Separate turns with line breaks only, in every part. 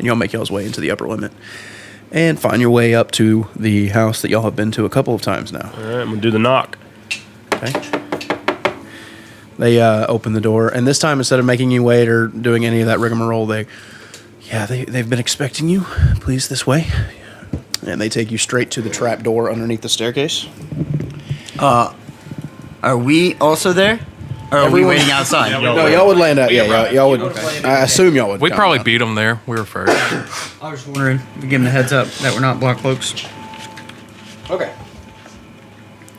and y'all make y'all's way into the upper limit and find your way up to the house that y'all have been to a couple of times now.
All right, I'm going to do the knock.
Okay. They open the door, and this time, instead of making you wait or doing any of that rigmarole, they've been expecting you. Please, this way. And they take you straight to the trap door underneath the staircase.
Are we also there? Or are we waiting outside?
No, y'all would land out. Yeah, y'all would. I assume y'all would.
We
come
probably
out.
beat them there. We were first.
I was wondering, we give them the heads up that we're not black cloaks.
Okay.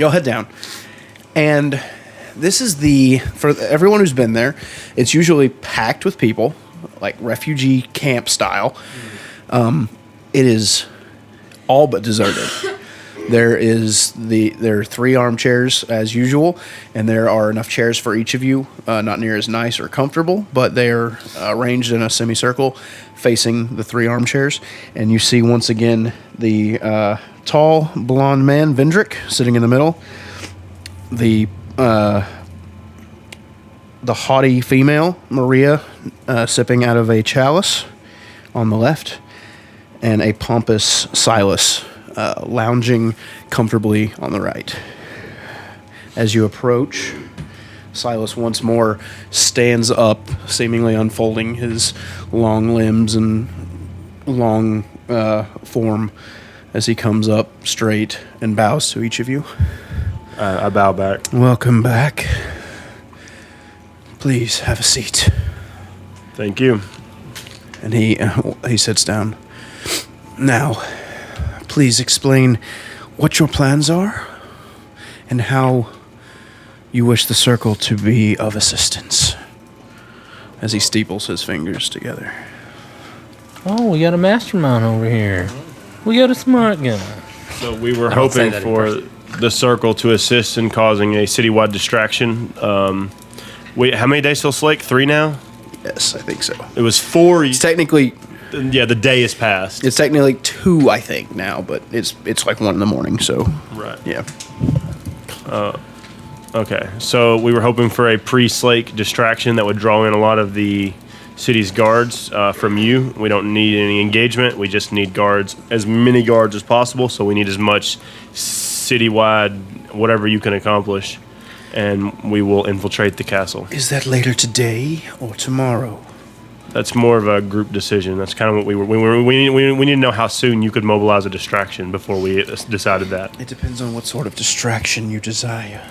Y'all head down. And this is for everyone who's been there, it's usually packed with people, like refugee camp style. It is all but deserted. There are 3 armchairs as usual, and there are enough chairs for each of you. Not near as nice or comfortable, but they are arranged in a semicircle facing the 3 armchairs. And you see once again the tall blonde man Vendrick sitting in the middle. The haughty female Maria sipping out of a chalice on the left, and a pompous Silas lounging comfortably on the right. As you approach, Silas once more stands up, seemingly unfolding his long limbs and long form as he comes up straight and bows to each of you.
I bow back.
Welcome back. Please have a seat.
Thank you.
And he sits down. Now, please explain what your plans are and how you wish the circle to be of assistance. As he steeples his fingers together.
Oh, we got a mastermind over here. We got a smart guy.
So we were hoping for the circle to assist in causing a citywide distraction. How many days till Slake? 3 now?
Yes, I think so.
It was 4.
It's technically...
Yeah, the day has passed.
It's technically 2, I think, now, but it's like 1 in the morning, so...
Right.
Yeah.
Okay, so we were hoping for a pre-Slake distraction that would draw in a lot of the city's guards from you. We don't need any engagement. We just need guards, as many guards as possible, so we need as much citywide, whatever you can accomplish, and we will infiltrate the castle.
Is that later today or tomorrow?
That's more of a group decision. That's kind of what we need to know how soon you could mobilize a distraction before we decided that.
It depends on what sort of distraction you desire.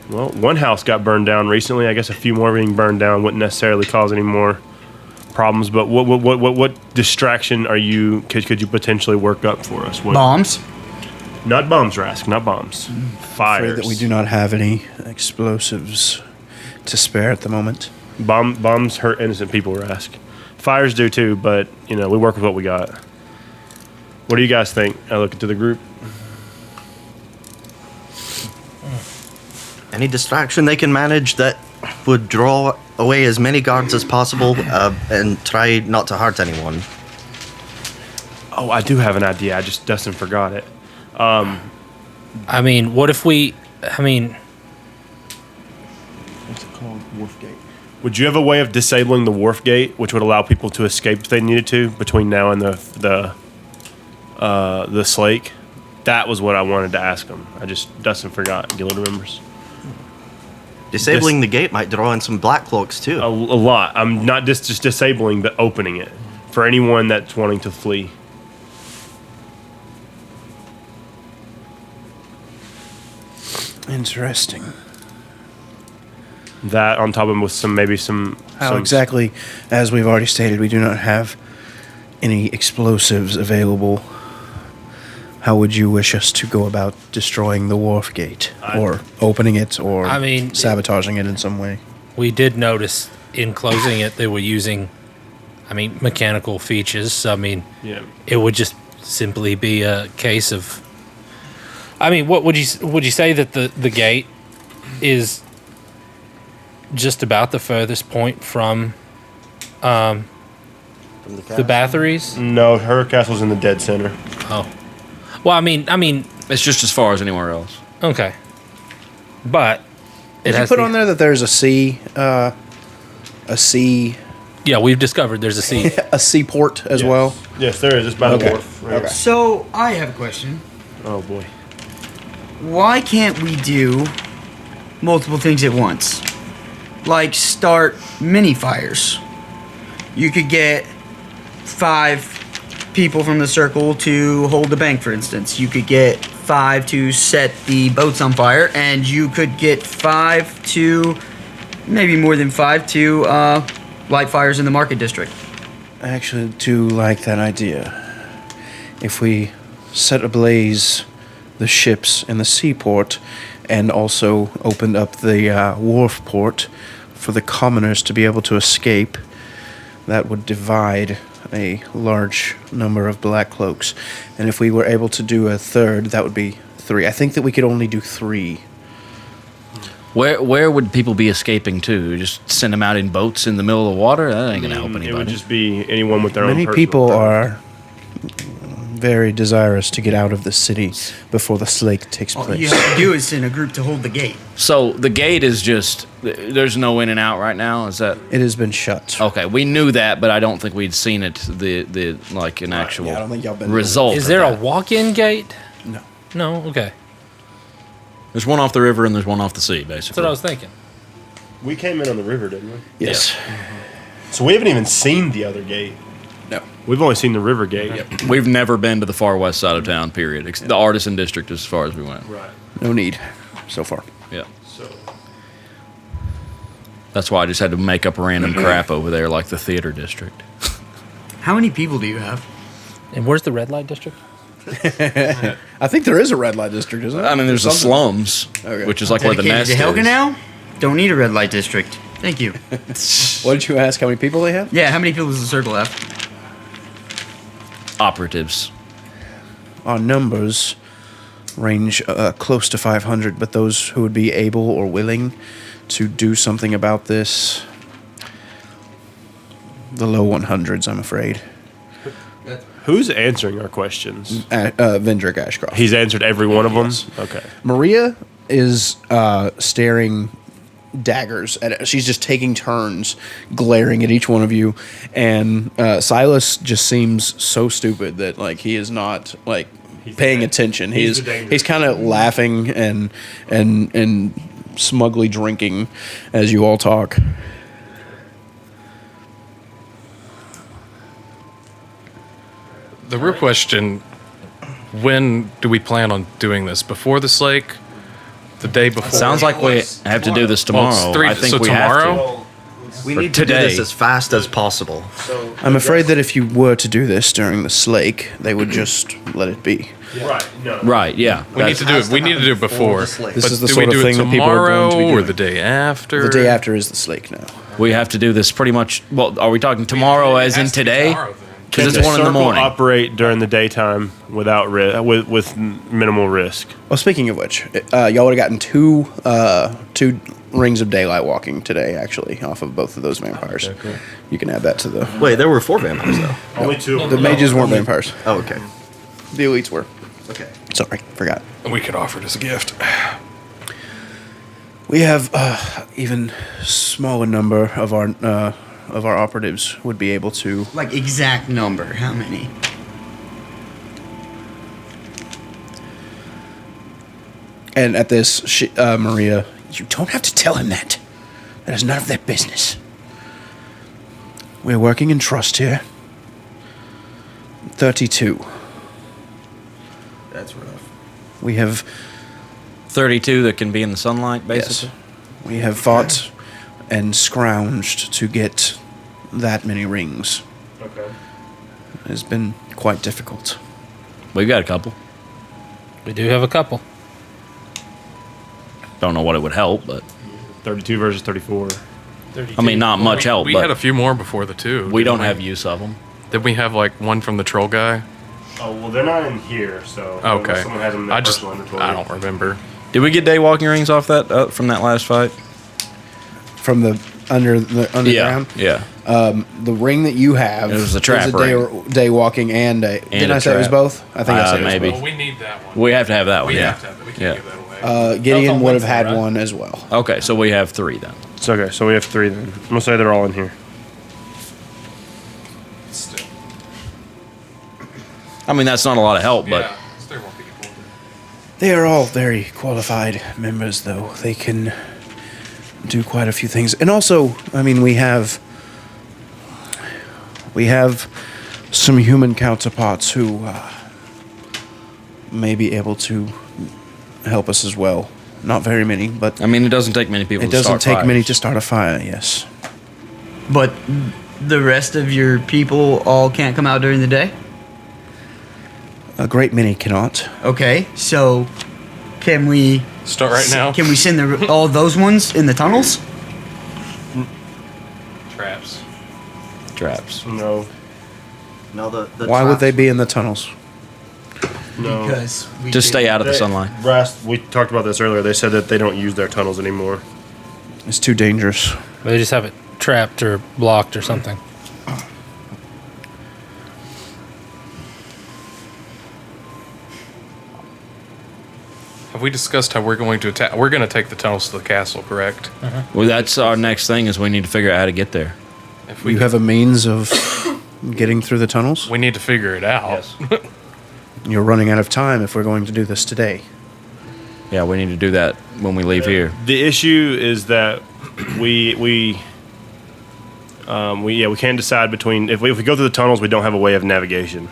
Well, one house got burned down recently. I guess a few more being burned down wouldn't necessarily cause any more problems. But what distraction could you potentially work up for us?
Bombs?
Not bombs, Rask. Not bombs. Fires.
Afraid that we do not have any explosives to spare at the moment.
Bombs hurt innocent people, Rask. Fires do too, but we work with what we got. What do you guys think? I look into the group.
Any distraction they can manage that would draw away as many guards as possible and try not to hurt anyone.
Oh, I do have an idea. Dustin forgot it.
I mean, what if we...
What's it called? Wharf Gate.
Would you have a way of disabling the wharf gate, which would allow people to escape if they needed to between now and the Slake? That was what I wanted to ask him. Dustin forgot. Gillard remembers.
Disabling the gate might draw in some black cloaks too.
A lot. I'm not just disabling, but opening it for anyone that's wanting to flee.
Interesting.
That on top of with some
How exactly, as we've already stated, we do not have any explosives available. How would you wish us to go about destroying the wharf gate? Or opening it, or sabotaging it in some way?
We did notice in closing it they were using, mechanical features. So, it would just simply be a case of... what would you say that the gate is just about the furthest point from the batteries?
No, her castle's in the dead center.
Oh. Well,
it's just as far as anywhere else.
Okay. But
Did you put on there that there's a sea
Yeah, we've discovered there's a sea.
a seaport as
Yes.
well.
Yes, there is. It's by
Okay.
the wharf. Right.
Okay.
So I have a question.
Oh boy.
Why can't we do multiple things at once? Like start mini fires. You could get 5 people from the circle to hold the bank, for instance. You could get 5 to set the boats on fire, and you could get 5 to, maybe more than 5 to light fires in the market district.
I actually do like that idea. If we set ablaze the ships in the seaport and also opened up the wharf port for the commoners to be able to escape, that would divide a large number of black cloaks. And if we were able to do a third, that would be 3. I think that we could only do 3.
Where would people be escaping to? Just send them out in boats in the middle of the water? That ain't gonna help anybody.
It would just be anyone with their own
Many
personal
people
boat.
are very desirous to get out of the city before the slake takes
All
place.
you have to do is send a group to hold the gate.
So the gate is just there's no in and out right now. Is that
It has been shut.
okay? We knew that, but I don't think we'd seen it. The like an actual
yeah, I don't think y'all been
result.
Is
of
there a
that.
walk-in gate?
No.
No. Okay.
There's one off the river and there's one off the sea,
That's
basically.
what I was thinking.
We came in on the river, didn't we?
Yes.
So we haven't even seen the other gate.
No.
We've only seen the river gate.
We've never been to the far west side of town. Period. The artisan district, as far as we went.
Right.
No need so far.
Yeah.
So
That's why I just had to make up random crap over there, like the theater district.
How many people do you have?
And where's the red light district?
I think there is a red light district, isn't there?
I mean, there's the
Something.
slums,
Okay.
which is like where the
Dedicated
nest
to Helga
is.
now? Don't need a red light district. Thank you.
What did you ask? How many people they have?
Yeah, how many people does the circle have?
Operatives.
Our numbers range close to 500, but those who would be able or willing to do something about this, the low 100s, I'm afraid.
who's answering our questions?
Vendrick Ashcroft.
He's answered every one of them.
Yes.
Okay.
Maria is staring daggers at it. She's just taking turns glaring at each one of you, and Silas just seems so stupid that like he is not like paying attention.
he's the danger.
He's kind of laughing and smugly drinking as you all talk.
The real question, when do we plan on doing this? Before the Slake? The day before?
Sounds like we have to do this
Well, it's
tomorrow. I think
so
we
tomorrow?
have to.
We
Or
need to do
today.
this as fast as possible.
I'm afraid that if you were to do this during the Slake, they would just let it be.
Right. No.
Right, yeah.
We need to do it. We need to do it before.
This
But
is the
do
sort
we
of
do
thing
it
that people are going
tomorrow
to be
or
doing.
the day after?
The day after is the Slake now.
We have to do this pretty much. Well, are we talking tomorrow as in today? Because
Can
it's 1 in the
circle
morning.
Operate during the daytime without with minimal risk.
Well, speaking of which, y'all would have gotten two rings of daylight walking today, actually, off of both of those vampires. You can add that to the.
Wait, there were 4 vampires though.
Only 2.
The mages weren't vampires.
Oh, okay.
The elites were.
Okay.
Sorry, forgot.
We could offer it as a gift.
We have even smaller number of our operatives would be able to.
Like exact number, how many?
And at this, Maria, you don't have to tell him that. That is none of their business. We're working in trust here. 32.
That's rough.
We have
32 that can be in the sunlight,
yes,
basically.
we have fought and scrounged to get that many rings.
Okay.
It has been quite difficult.
We've got a couple.
We do have a couple.
Don't know what it would help, but
32 versus 34.
I mean, not much help.
We
but
had a few more before the 2.
we don't
didn't
have use of them.
Did we have like one from the troll guy?
Oh well, they're not in here, so
Okay.
unless someone has them in their
I just
personal inventory.
I don't remember.
Did we get day walking rings off that from that last fight?
From the underground,
Yeah.
the ring that you have
It was a trap
is a day walking and a. Didn't
a
I say it was
trap.
both? I think I said
Maybe.
it was
we need that one.
We have to have that one.
We
yeah.
have to have it. We can't
Yeah.
give that away.
both. Gideon
on
would have
Wednesday,
had
right?
one as well.
Okay, so we have 3 then.
It's okay. So we have 3 then. I'm gonna say they're all in here.
I mean, that's not a lot of help, but
it's 3 more people.
They are all very qualified members, though. They can do quite a few things. And also, I mean, we have some human counterparts who may be able to help us as well. Not very many, but
I mean, it doesn't take many people.
it
to
doesn't
start
take many
fires.
to start a fire, yes.
But the rest of your people all can't come out during the day?
A great many cannot.
Okay, so can we
Start right now.
Can we send all those ones in the tunnels?
Traps.
Traps.
No.
No, the
Why would they
traps-
be in the tunnels?
No.
Because we
Just stay out of the
They-
sunlight.
Rast, we talked about this earlier. They said that they don't use their tunnels anymore.
It's too dangerous.
They just have it trapped or blocked or something.
Have we discussed how we're going to attack? We're going to take the tunnels to the castle, correct?
Well, that's our next thing is we need to figure out how to get there.
If
You have a means of getting through the tunnels?
we need to figure it out.
You're running out of time if we're going to do this today.
Yeah, we need to do that when we leave here.
The issue is that we can't decide between if we go through the tunnels, we don't have a way of navigation.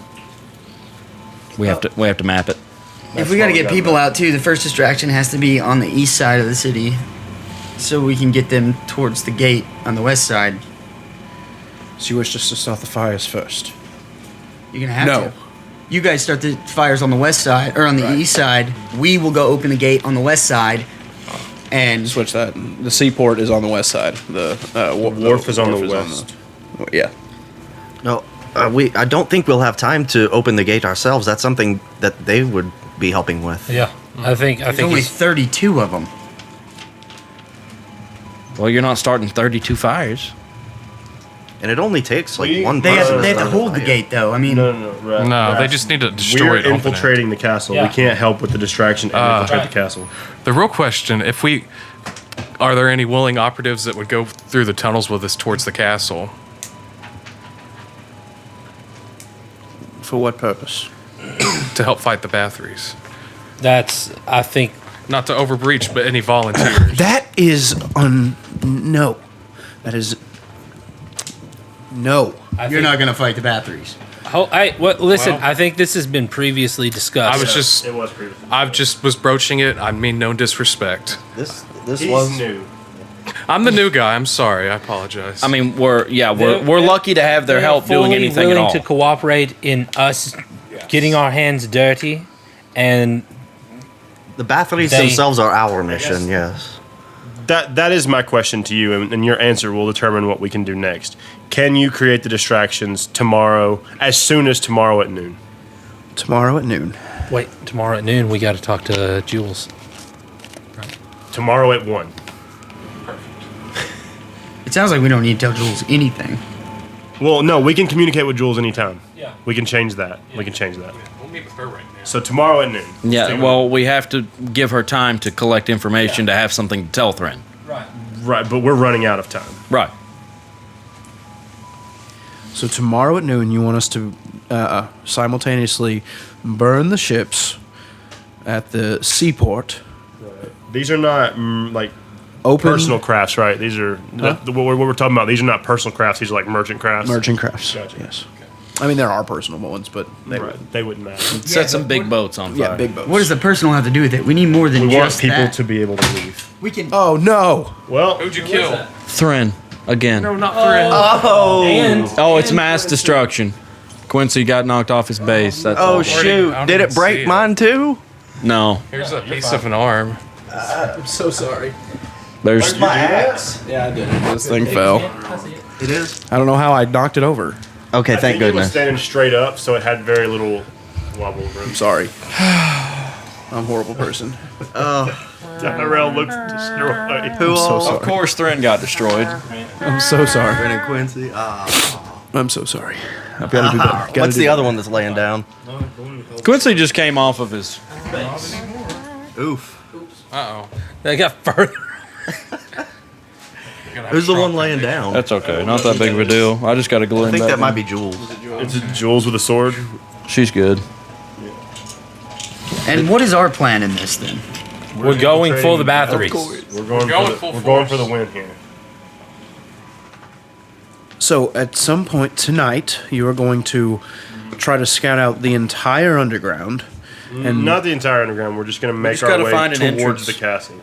We have to map it.
If we got to get people out too, the first distraction has to be on the east side of the city, so we can get them towards the gate on the west side.
So you wish us to start the fires first?
You're gonna have
No.
to. You guys start the fires on the west side or on the
Right.
east side. We will go open the gate on the west side, and
Switch that. The seaport is on the west side. The
wharf is on the west.
Yeah.
No, I don't think we'll have time to open the gate ourselves. That's something that they would be helping with.
Yeah, I think
there's only
he's-
32 of them.
Well, you're not starting 32 fires.
And it only takes like one
They
person.
have to
start a
hold the
fire.
gate though. I mean,
No, they just need to destroy
We're
it. and open it.
infiltrating the castle.
Yeah.
We can't help with the distraction and infiltrate the castle.
The real question: are there any willing operatives that would go through the tunnels with us towards the castle?
For what purpose?
To help fight the Bathories.
that's I think
Not to overbreach, but any volunteers.
That is no. That is no.
I
you're
think,
not gonna fight the Bathories.
Listen,
Well-
I think this has been previously discussed.
I was just,
It was previously.
I just was broaching it. I mean no disrespect.
This
He's
was
new.
I'm the new guy. I'm sorry. I apologize.
I mean, we're
They're-
lucky to have their
They're
help doing
fully
anything at
willing
all.
to cooperate in us getting our hands dirty, and
the Bathories
They-
themselves are our mission. Yes.
That is my question to you, and your answer will determine what we can do next. Can you create the distractions tomorrow, as soon as tomorrow at noon?
Tomorrow at noon.
wait, tomorrow at noon we got to talk to Jules.
Tomorrow at 1.
It sounds like we don't need to tell Jules anything.
Well, no, we can communicate with Jules anytime.
Yeah.
We can change that. We can change that.
we'll meet with her right now.
So tomorrow at noon.
Yeah, well, we have to give her time to collect information to have something to tell Thren.
Right.
Right, but we're running out of time.
Right.
So tomorrow at noon, you want us to simultaneously burn the ships at the seaport,
These are not like
open
personal crafts, right? These are what we're talking about. These are not personal crafts. These are like merchant crafts.
merchant crafts.
Gotcha.
Yes. I mean, there are personal ones, but they
They wouldn't matter.
Set some big boats on fire.
yeah, big boats.
What does the personal have to do with it? We need more than
We want
just
people
that.
to be able to leave.
We can.
Oh no!
Well,
Who'd you kill?
Thren, again.
No, not Thren.
And
Oh, it's mass destruction. Quincy got knocked off his base. That's
Oh
all.
shoot!
I don't
Did
even
it break
see it.
mine too?
No,
Here's a piece of an arm.
I'm so sorry.
there's
axe?
Yeah, I did it. This thing fell.
It is.
I don't know how I knocked it over.
Okay,
I
thank
think it was
goodness.
standing straight up, so it had very little wobble room.
I'm sorry. I'm a horrible person.
Rail looked destroyed.
Who
so
all?
sorry.
of course Thren got destroyed.
I'm so sorry.
Brennan Quincy.
I'm so sorry. I've got to do better. Gotta
What's
do
the
better.
other one that's laying down?
Quincy just came off of his.
Oof.
Uh-oh.
they got further.
Who's the one laying down?
That's okay, not that big of a deal. I just got to glue
I
him
think
back
that might
in.
be Jules.
It's Jules with a sword.
She's good.
And what is our plan in this then?
We're going for the batteries.
We're going for the win here.
So at some point tonight, you are going to try to scout out the entire underground. And
Not the entire underground. We're just going to make
just
our
gotta
way
find an
towards
entrance.
the castle.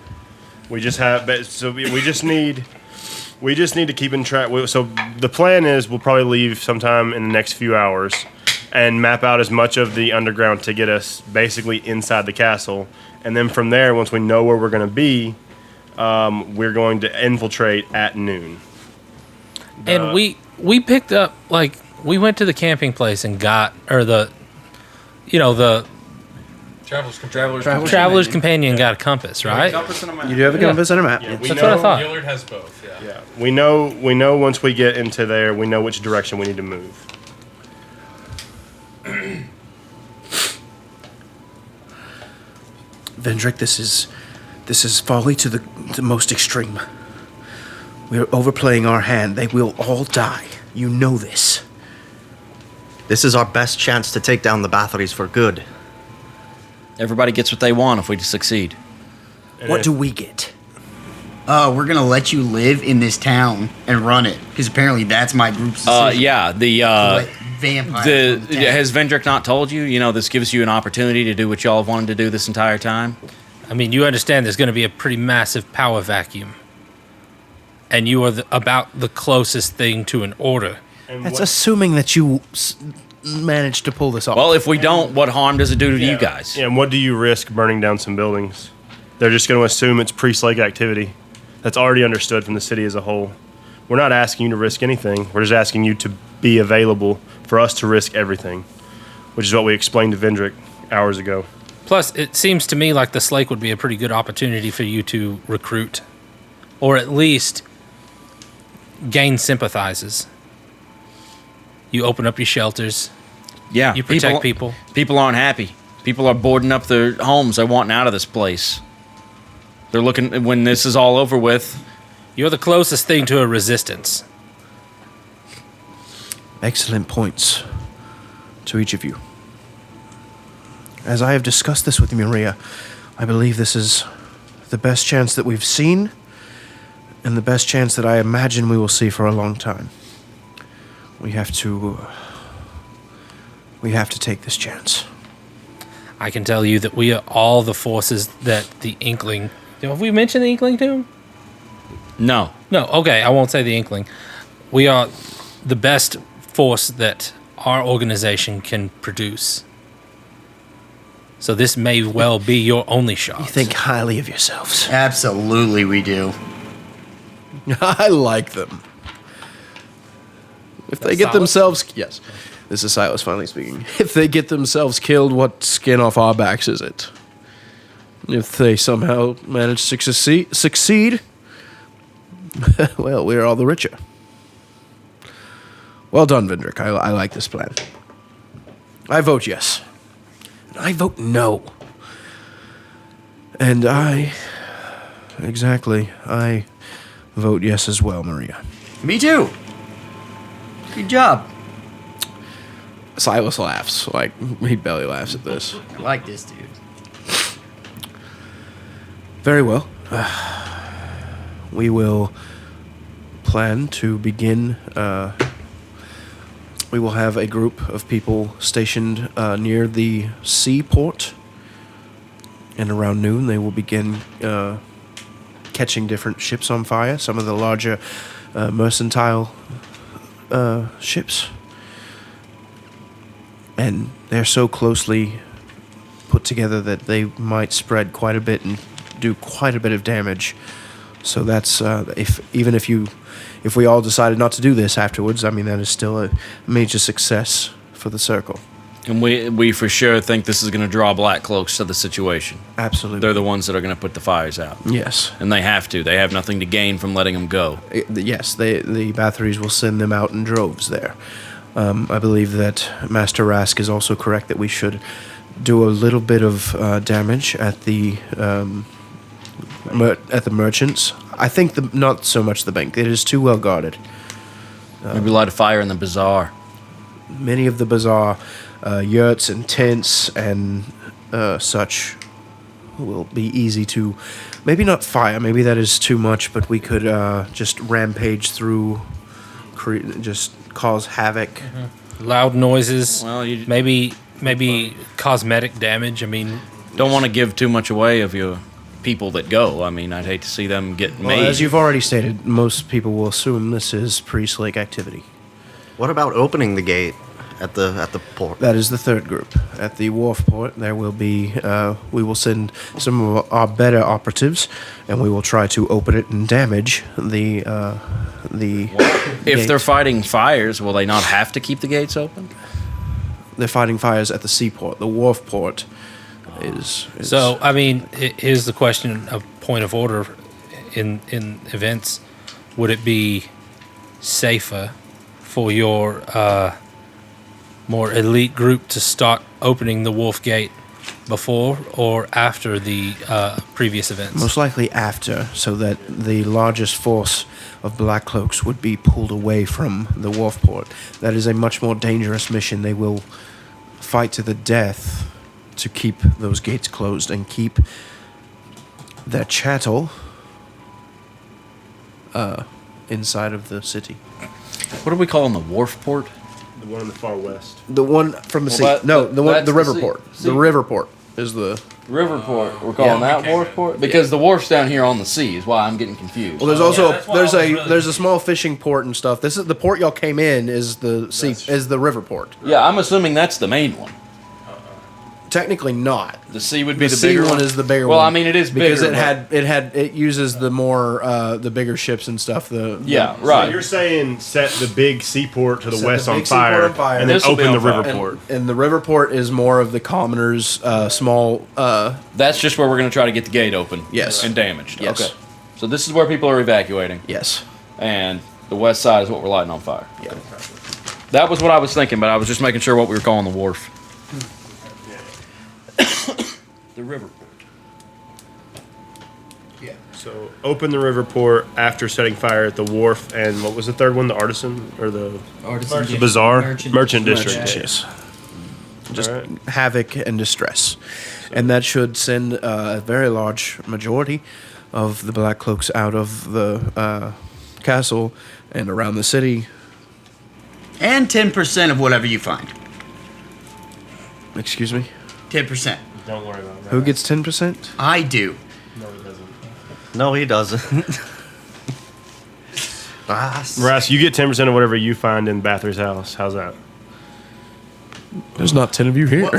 We just have so we just need to keep in track. So the plan is we'll probably leave sometime in the next few hours and map out as much of the underground to get us basically inside the castle, and then from there, once we know where we're going to be, we're going to infiltrate at noon.
And we picked up, like, we went to the camping place and got, or the Traveler's Companion got a compass, right?
you do have a compass and a map.
Yeah, we
That's
know,
what I thought.
Gillard has both. Yeah.
Yeah, we know once we get into there, we know which direction we need to move.
Vendrick, this is folly to the most extreme. We're overplaying our hand. They will all die. You know this.
This is our best chance to take down the batteries for good.
Everybody gets what they want if we succeed.
What do we get?
We're gonna let you live in this town and run it because apparently that's my group's decision.
Yeah,
Let vampires run the town.
has Vendrick not told you? You know, this gives you an opportunity to do what y'all have wanted to do this entire time.
I mean, you understand there's going to be a pretty massive power vacuum. And you are about the closest thing to an order.
And
That's assuming that you managed to pull this off.
Well, if we don't, what harm does it do to you guys?
Yeah, and what do you risk burning down some buildings? They're just going to assume it's pre-Slake activity. That's already understood from the city as a whole. We're not asking you to risk anything. We're just asking you to be available for us to risk everything, which is what we explained to Vendrick hours ago.
Plus, it seems to me like the Slake would be a pretty good opportunity for you to recruit, or at least gain sympathizers. You open up your shelters.
Yeah,
You protect people.
People aren't happy. People are boarding up their homes. They're wanting out of this place. They're looking, when this is all over with.
You're the closest thing to a resistance.
Excellent points to each of you. As I have discussed this with Maria, I believe this is the best chance that we've seen and the best chance that I imagine we will see for a long time. We have to take this chance.
I can tell you that we are all the forces that the Inkling... Have we mentioned the Inkling to him?
No.
No, okay, I won't say the Inkling. We are the best force that our organization can produce. So this may well be your only shot.
You think highly of yourselves.
Absolutely, we do.
I like them. If they get themselves... Yes. This is Silas finally speaking. If they get themselves killed, what skin off our backs is it? If they somehow manage to succeed, well, we're all the richer. Well done, Vendrick. I like this plan. I vote yes. And I vote no. And I vote yes as well, Maria.
Me too. Good job.
Silas laughs. Like, he belly laughs at this.
I like this dude.
Very well. We will plan to begin. We will have a group of people stationed near the seaport. And around noon, they will begin catching different ships on fire. Some of the larger mercantile ships. And they're so closely put together that they might spread quite a bit and do quite a bit of damage. So that's if we all decided not to do this afterwards, I mean, that is still a major success for the circle.
And we for sure think this is going to draw Black Cloaks to the situation.
Absolutely.
They're the ones that are going to put the fires out.
Yes.
And they have to. They have nothing to gain from letting them go.
Yes, the batteries will send them out in droves there. I believe that Master Rask is also correct that we should do a little bit of damage at the merchants. I think not so much the bank. It is too well guarded.
Maybe light a fire in the bazaar.
Many of the bazaar yurts and tents and such will be easy to, maybe not fire, maybe that is too much, but we could just rampage through, just cause havoc.
Loud noises.
Well,
maybe cosmetic damage. I mean,
don't want to give too much away of your people that go. I mean, I'd hate to see them get
Well,
made.
as you've already stated, most people will assume this is pre-Slake activity.
What about opening the gate at the port?
That is the third group. At the wharf port, there will be, we will send some of our better operatives, and we will try to open it and damage the
If
gate.
they're fighting fires, will they not have to keep the gates open?
They're fighting fires at the seaport. The wharf port is
so I mean, here's the question: a point of order in events. Would it be safer for your more elite group to start opening the wharf gate before or after the previous events?
most likely after, so that the largest force of Black Cloaks would be pulled away from the wharf port. That is a much more dangerous mission. They will fight to the death to keep those gates closed and keep their chattel inside of the city.
What are we calling the wharf port?
The one in the far west.
The one from the sea.
that-
No, the one,
that's
the
the
river
sea.
port.
Sea.
The river port is the.
Riverport. We're calling that wharf port because the wharf's down here on the sea. Is why I'm getting confused.
Well, there's also there's a small fishing port and stuff. This is the port y'all came in is the sea is the river port.
Yeah, I'm assuming that's the main one.
Technically not.
The sea would be the,
The sea
bigger
one is the bigger
well,
one.
I mean, it is
because
bigger,
it uses the more the bigger ships and stuff.
Yeah,
So
right.
you're saying set the big seaport to the
Set
west
the
on
big seaport
fire,
on fire.
and then
This'll be
open the
on fire.
river
and,
port.
and the river port is more of the commoners' small.
That's just where we're going to try to get the gate open.
Yes.
And damaged.
Yes.
Okay. So this is where people are evacuating,
Yes.
and the west side is what we're lighting on fire.
Yeah.
That was what I was thinking, but I was just making sure what we were calling the wharf. The river port.
So open the river port after setting fire at the wharf, and what was the third one? The artisan or the bazaar merchant district.
Yes. Just
All right.
havoc and distress, and that should send a very large majority of the Black Cloaks out of the castle and around the city.
And 10% of whatever you find.
Excuse me.
10%.
Don't worry about that.
Who gets 10%?
I do.
No, he doesn't.
No, he doesn't.
Ross, you get 10% of whatever you find in Bathory's house. How's that?
There's not 10 of you here.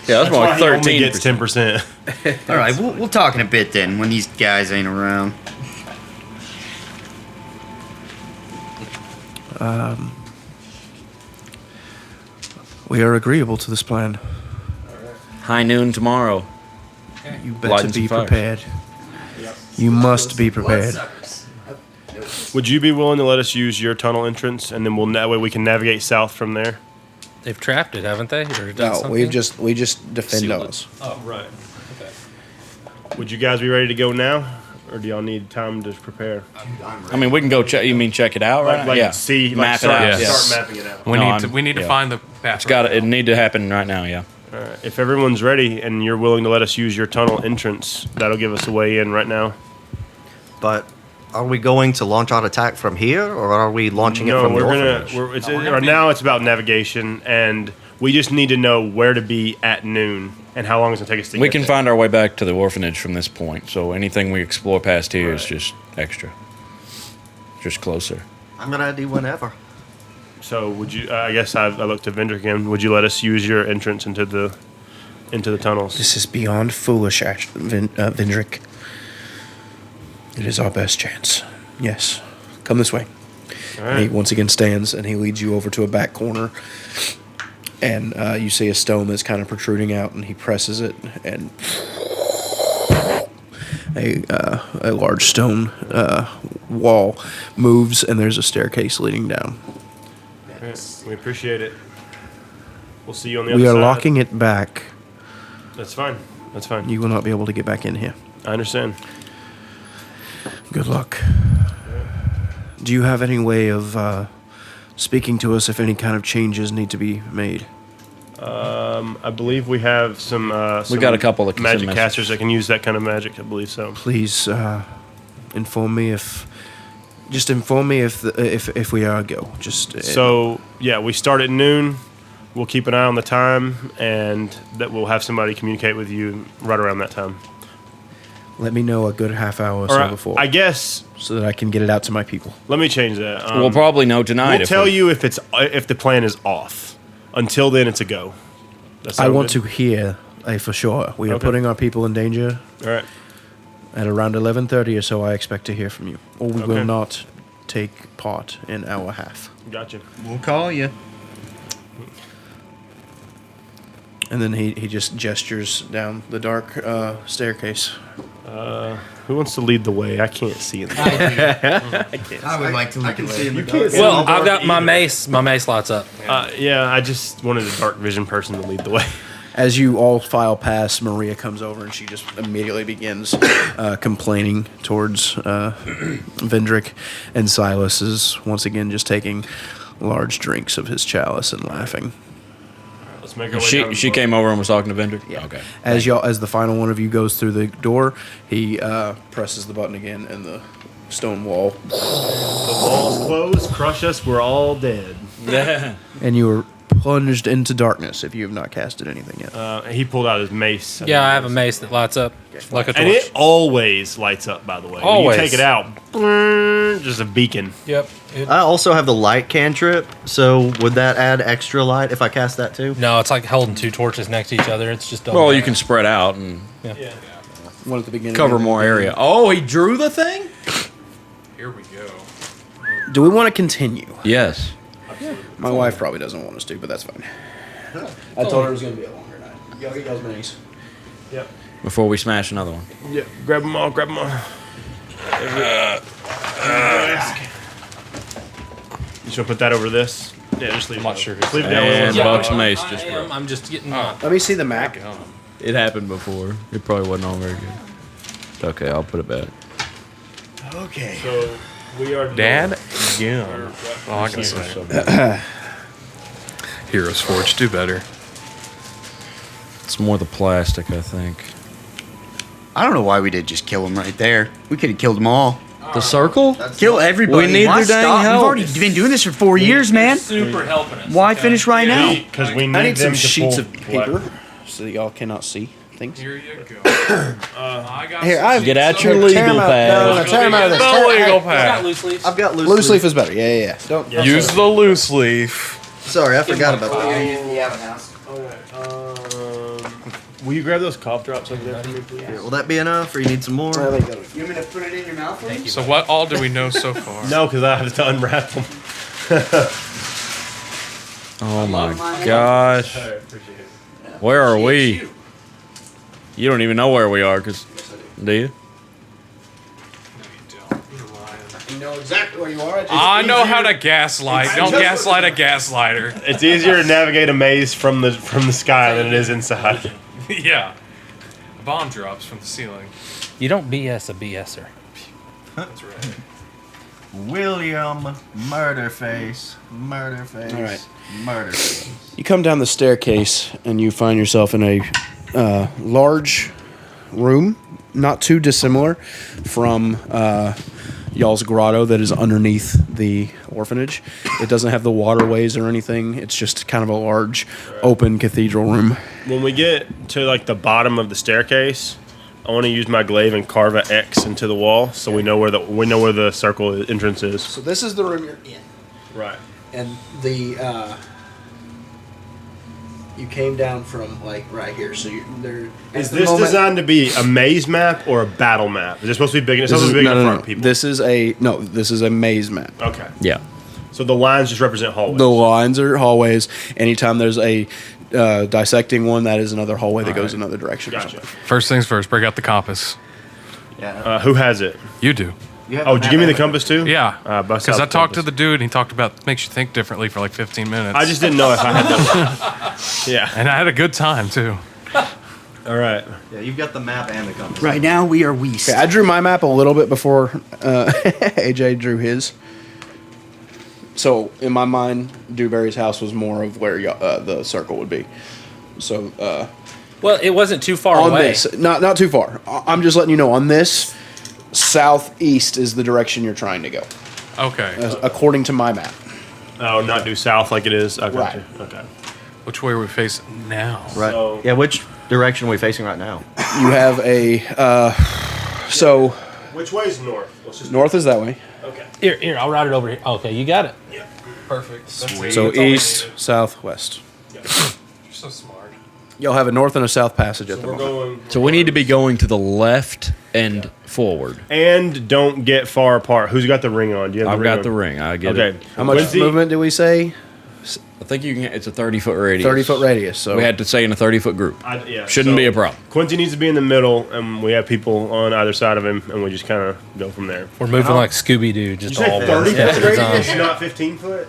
Yeah, that's more like
He only
13.
gets 10%.
All right, we'll talk in a bit then when these guys ain't around.
We are agreeable to this plan.
High noon tomorrow.
You better
Lighting some
be
fires.
prepared. You must be prepared.
Would you be willing to let us use your tunnel entrance, and then that way we can navigate south from there?
They've trapped it, haven't they? Or done
No,
something?
we just defend
Sealed it.
us.
Oh, right. Okay. Would you guys be ready to go now, or do y'all need time to prepare?
I mean, we can go check. You mean check it out, right?
Like
yeah.
see, like
Map
start,
it out.
Yeah.
Yeah.
start mapping it out.
We
No,
need
I'm-
to
yeah.
find the path.
It's got it need to happen right now. Yeah.
All right. If everyone's ready and you're willing to let us use your tunnel entrance, that'll give us a way in right now.
But are we going to launch our attack from here, or are we launching it
No,
from
we're
the
gonna.
orphanage?
Right now, it's about navigation, and we just need to know where to be at noon and how long it's gonna take us to
We
get
can
there.
find our way back to the orphanage from this point. So anything we explore past here is just extra. Just closer.
I'm ready whenever.
So would you? I guess I looked to Vendrick again. Would you let us use your entrance into the tunnels?
This is beyond foolish, Vindrick. It is our best chance. Yes. Come this way.
All
And he
right.
once again stands and he leads you over to a back corner. And you see a stone that's kind of protruding out, and he presses it, and a large stone wall moves, and there's a staircase leading down.
All right. We appreciate it. We'll see you on the
We
other
are
side.
locking it back.
That's fine. That's fine.
You will not be able to get back in here.
I understand.
Good luck. Do you have any way of speaking to us if any kind of changes need to be made.
I believe we have some.
We got a couple of
magic
messages.
casters that can use that kind of magic. I believe so.
Please inform me if. Just inform me if we are go. Just
So yeah, we start at noon. We'll keep an eye on the time, and that we'll have somebody communicate with you right around that time.
let me know a good half hour or so before,
I guess.
so that I can get it out to my people.
Let me change that.
We'll probably know tonight.
We'll tell you if the plan is off. Until then, it's a go.
I want to hear a for sure. We are
Okay.
putting our people in danger.
All right.
At around 11:30 or so, I expect to hear from you, or we will
Okay.
not take part in our half.
Gotcha.
We'll call you.
And then he just gestures down the dark staircase.
Who wants to lead the way? I can't see in the
I would like to lead the way.
You can't see
Well,
in the
I've
dark
got my
either.
mace. My mace lights up.
Yeah, I just wanted a dark vision person to lead the way.
As you all file past, Maria comes over and she just immediately begins complaining towards Vendrick, and Silas is once again just taking large drinks of his chalice and laughing.
Let's make our way down
She
the
came over and was talking to Vendor.
Yeah.
Okay.
As the final one of you goes through the door, he presses the button again, and the stone wall,
The walls close, crush us, we're all dead.
Yeah.
and you are plunged into darkness if you have not casted anything yet.
He pulled out his mace.
Yeah, I have a mace that lights up like a torch.
And it always lights up, by the way. When
Always.
you take it out, brrr, just a beacon.
Yep. It-
I also have the light cantrip, so would that add extra light if I cast that too?
no, it's like holding two torches next to each other. It's just
Well, you can spread out and
One at the beginning.
cover
and
more
then-
area. Oh, he drew the thing?
Here we go.
Do we want to continue?
Yes.
My wife probably doesn't want us to, but that's fine. I told her it was going to be a longer night. Y'all get y'all's minis.
Yep.
Before we smash another one.
Yeah, grab them all, grab them all. You just want to put that over this? Yeah, just leave
I'm
it.
not sure.
Just leave it down
And
there.
Buck's mace just
I'm just getting.
Let me see the Mac.
It happened before. It probably wasn't all very good. Okay, I'll put it back.
Okay.
So we are
Dad, yeah. Oh, I can say. Heroes Forge, do better.
It's more the plastic, I think.
I don't know why we did just kill him right there. We could have killed them all.
The circle?
Kill everybody.
We need
Why
their dang
stop?
help.
We've already been doing this for 4 years, man.
Super helping us.
Why finish right now?
Because we need,
I need some
them to
sheets
pull
of paper so that y'all cannot see things.
Here you go. I got
Here, I've
Get out your
tear
legal
'em out.
pad.
No, tear 'em out of this.
the
Tear-
legal
Got
pad.
loose leaves.
I've got
Loose leaf is better. Yeah. Don't.
Use the loose leaf.
Sorry, I forgot about that.
Will you grab those cough drops over there for me, please?
Will that be enough, or you need some more?
You want me to put it in your mouth for you?
So what all do we know so far?
No, because I have to unwrap them.
Oh my gosh.
Appreciate it.
Where are we? You don't even know where we are, do you?
You know exactly where you are.
I know how to gaslight. Don't gaslight a gaslighter.
It's easier to navigate a maze from the sky than it is inside.
Yeah. A bomb drops from the ceiling.
You don't BS a BSer.
That's right.
William Murderface. Murderface.
All right.
Murderface.
You come down the staircase and you find yourself in a large room, not too dissimilar from y'all's grotto that is underneath the orphanage. It doesn't have the waterways or anything. It's just kind of a large, open cathedral room.
When we get to like the bottom of the staircase, I want to use my glaive and carve an X into the wall so we know where the circle entrance is.
So this is the room you're in,
Right.
and the you came down from like right here. So there
Is this designed to be a maze map or a battle map? Is it supposed to be big? It's supposed to be big in front of people.
This is a maze map.
Okay.
Yeah.
So the lines just represent hallways.
The lines are hallways. Anytime there's a dissecting one, that is another hallway that goes another direction. or
Gotcha.
something.
First things first, break out the compass.
Who has it?
You do.
Oh, did you give me the compass too?
Yeah.
bust
Because
out
I
the
talked to
compass.
the dude and he talked about makes you think differently for like 15 minutes.
I just didn't know if I had that. Yeah.
And I had a good time too.
All right.
Yeah, you've got the map and the compass.
Right now, we are Weast.
Okay, I drew my map a little bit before AJ drew his. So in my mind, Dewberry's house was more of where the circle would be. So
Well, it wasn't too far
on
away.
this, not too far. I'm just letting you know on this, southeast is the direction you're trying to go,
Okay.
according to my map.
Oh, not due south like it is. Okay.
Right.
Okay.
Which way are we facing now?
Right.
So-
Yeah, which direction are we facing right now?
You have a so
Which way is north? Let's just
north is that way.
Okay.
Here, I'll write it over here. Okay, you got it.
Yeah.
Perfect. Sweet.
So east, south, west.
You're so smart.
You'll have a north and a south passage at the
We're
moment.
going.
So we need to be going to the left and forward.
And don't get far apart. Who's got the ring on? Do you have
I've
the ring
got
on?
the ring. I get
Okay.
it.
How much
Quincy-
movement did we say?
I think you can. It's a 30-foot radius.
30-foot radius. So
We had to say in a 30-foot group.
Yeah,
Shouldn't be a problem.
Quincy needs to be in the middle, and we have people on either side of him, and we just kind of go from there.
We're moving like Scooby Doo, just
You say
all
30
steps
foot
at a time.
radius, not 15 foot?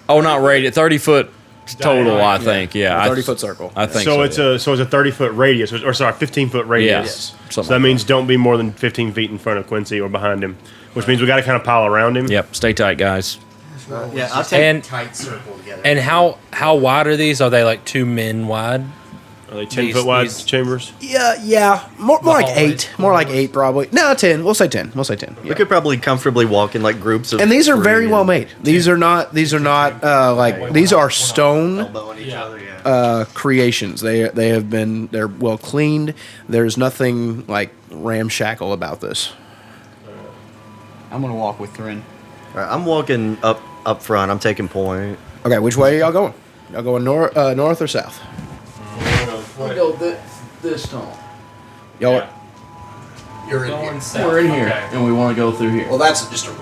Oh, not radius. 30-foot total. I
Yeah.
think. Yeah.
a
I-
30-foot circle.
I think
So
so.
it's a 30-foot radius, or sorry, 15-foot radius.
Yes.
So
Something
that
like
means don't be more than 15 feet in front of Quincy or behind him, which means we got to kind of pile around him.
Yep. Stay tight, guys.
Yeah, I'll take
And
Tight circle together.
and how wide are these? Are they like 2 men wide?
Are they 10-foot wide
these-
chambers?
Yeah. More like
hallways.
8. More like 8 probably. No, 10. We'll say 10. We'll say 10.
We
Yeah.
could probably comfortably walk in like groups of.
And these are
3
very
and
well made. These are not like these are stone
elbowing each other. Yeah.
creations. They're well cleaned. There's nothing like ramshackle about this.
I'm gonna walk with Thrin.
All right, I'm walking up front. I'm taking point.
Okay, which way are y'all going? Y'all going north or south?
We go this tall.
Y'all.
You're
We're in here, and we want to go through here.
Well, that's just a room.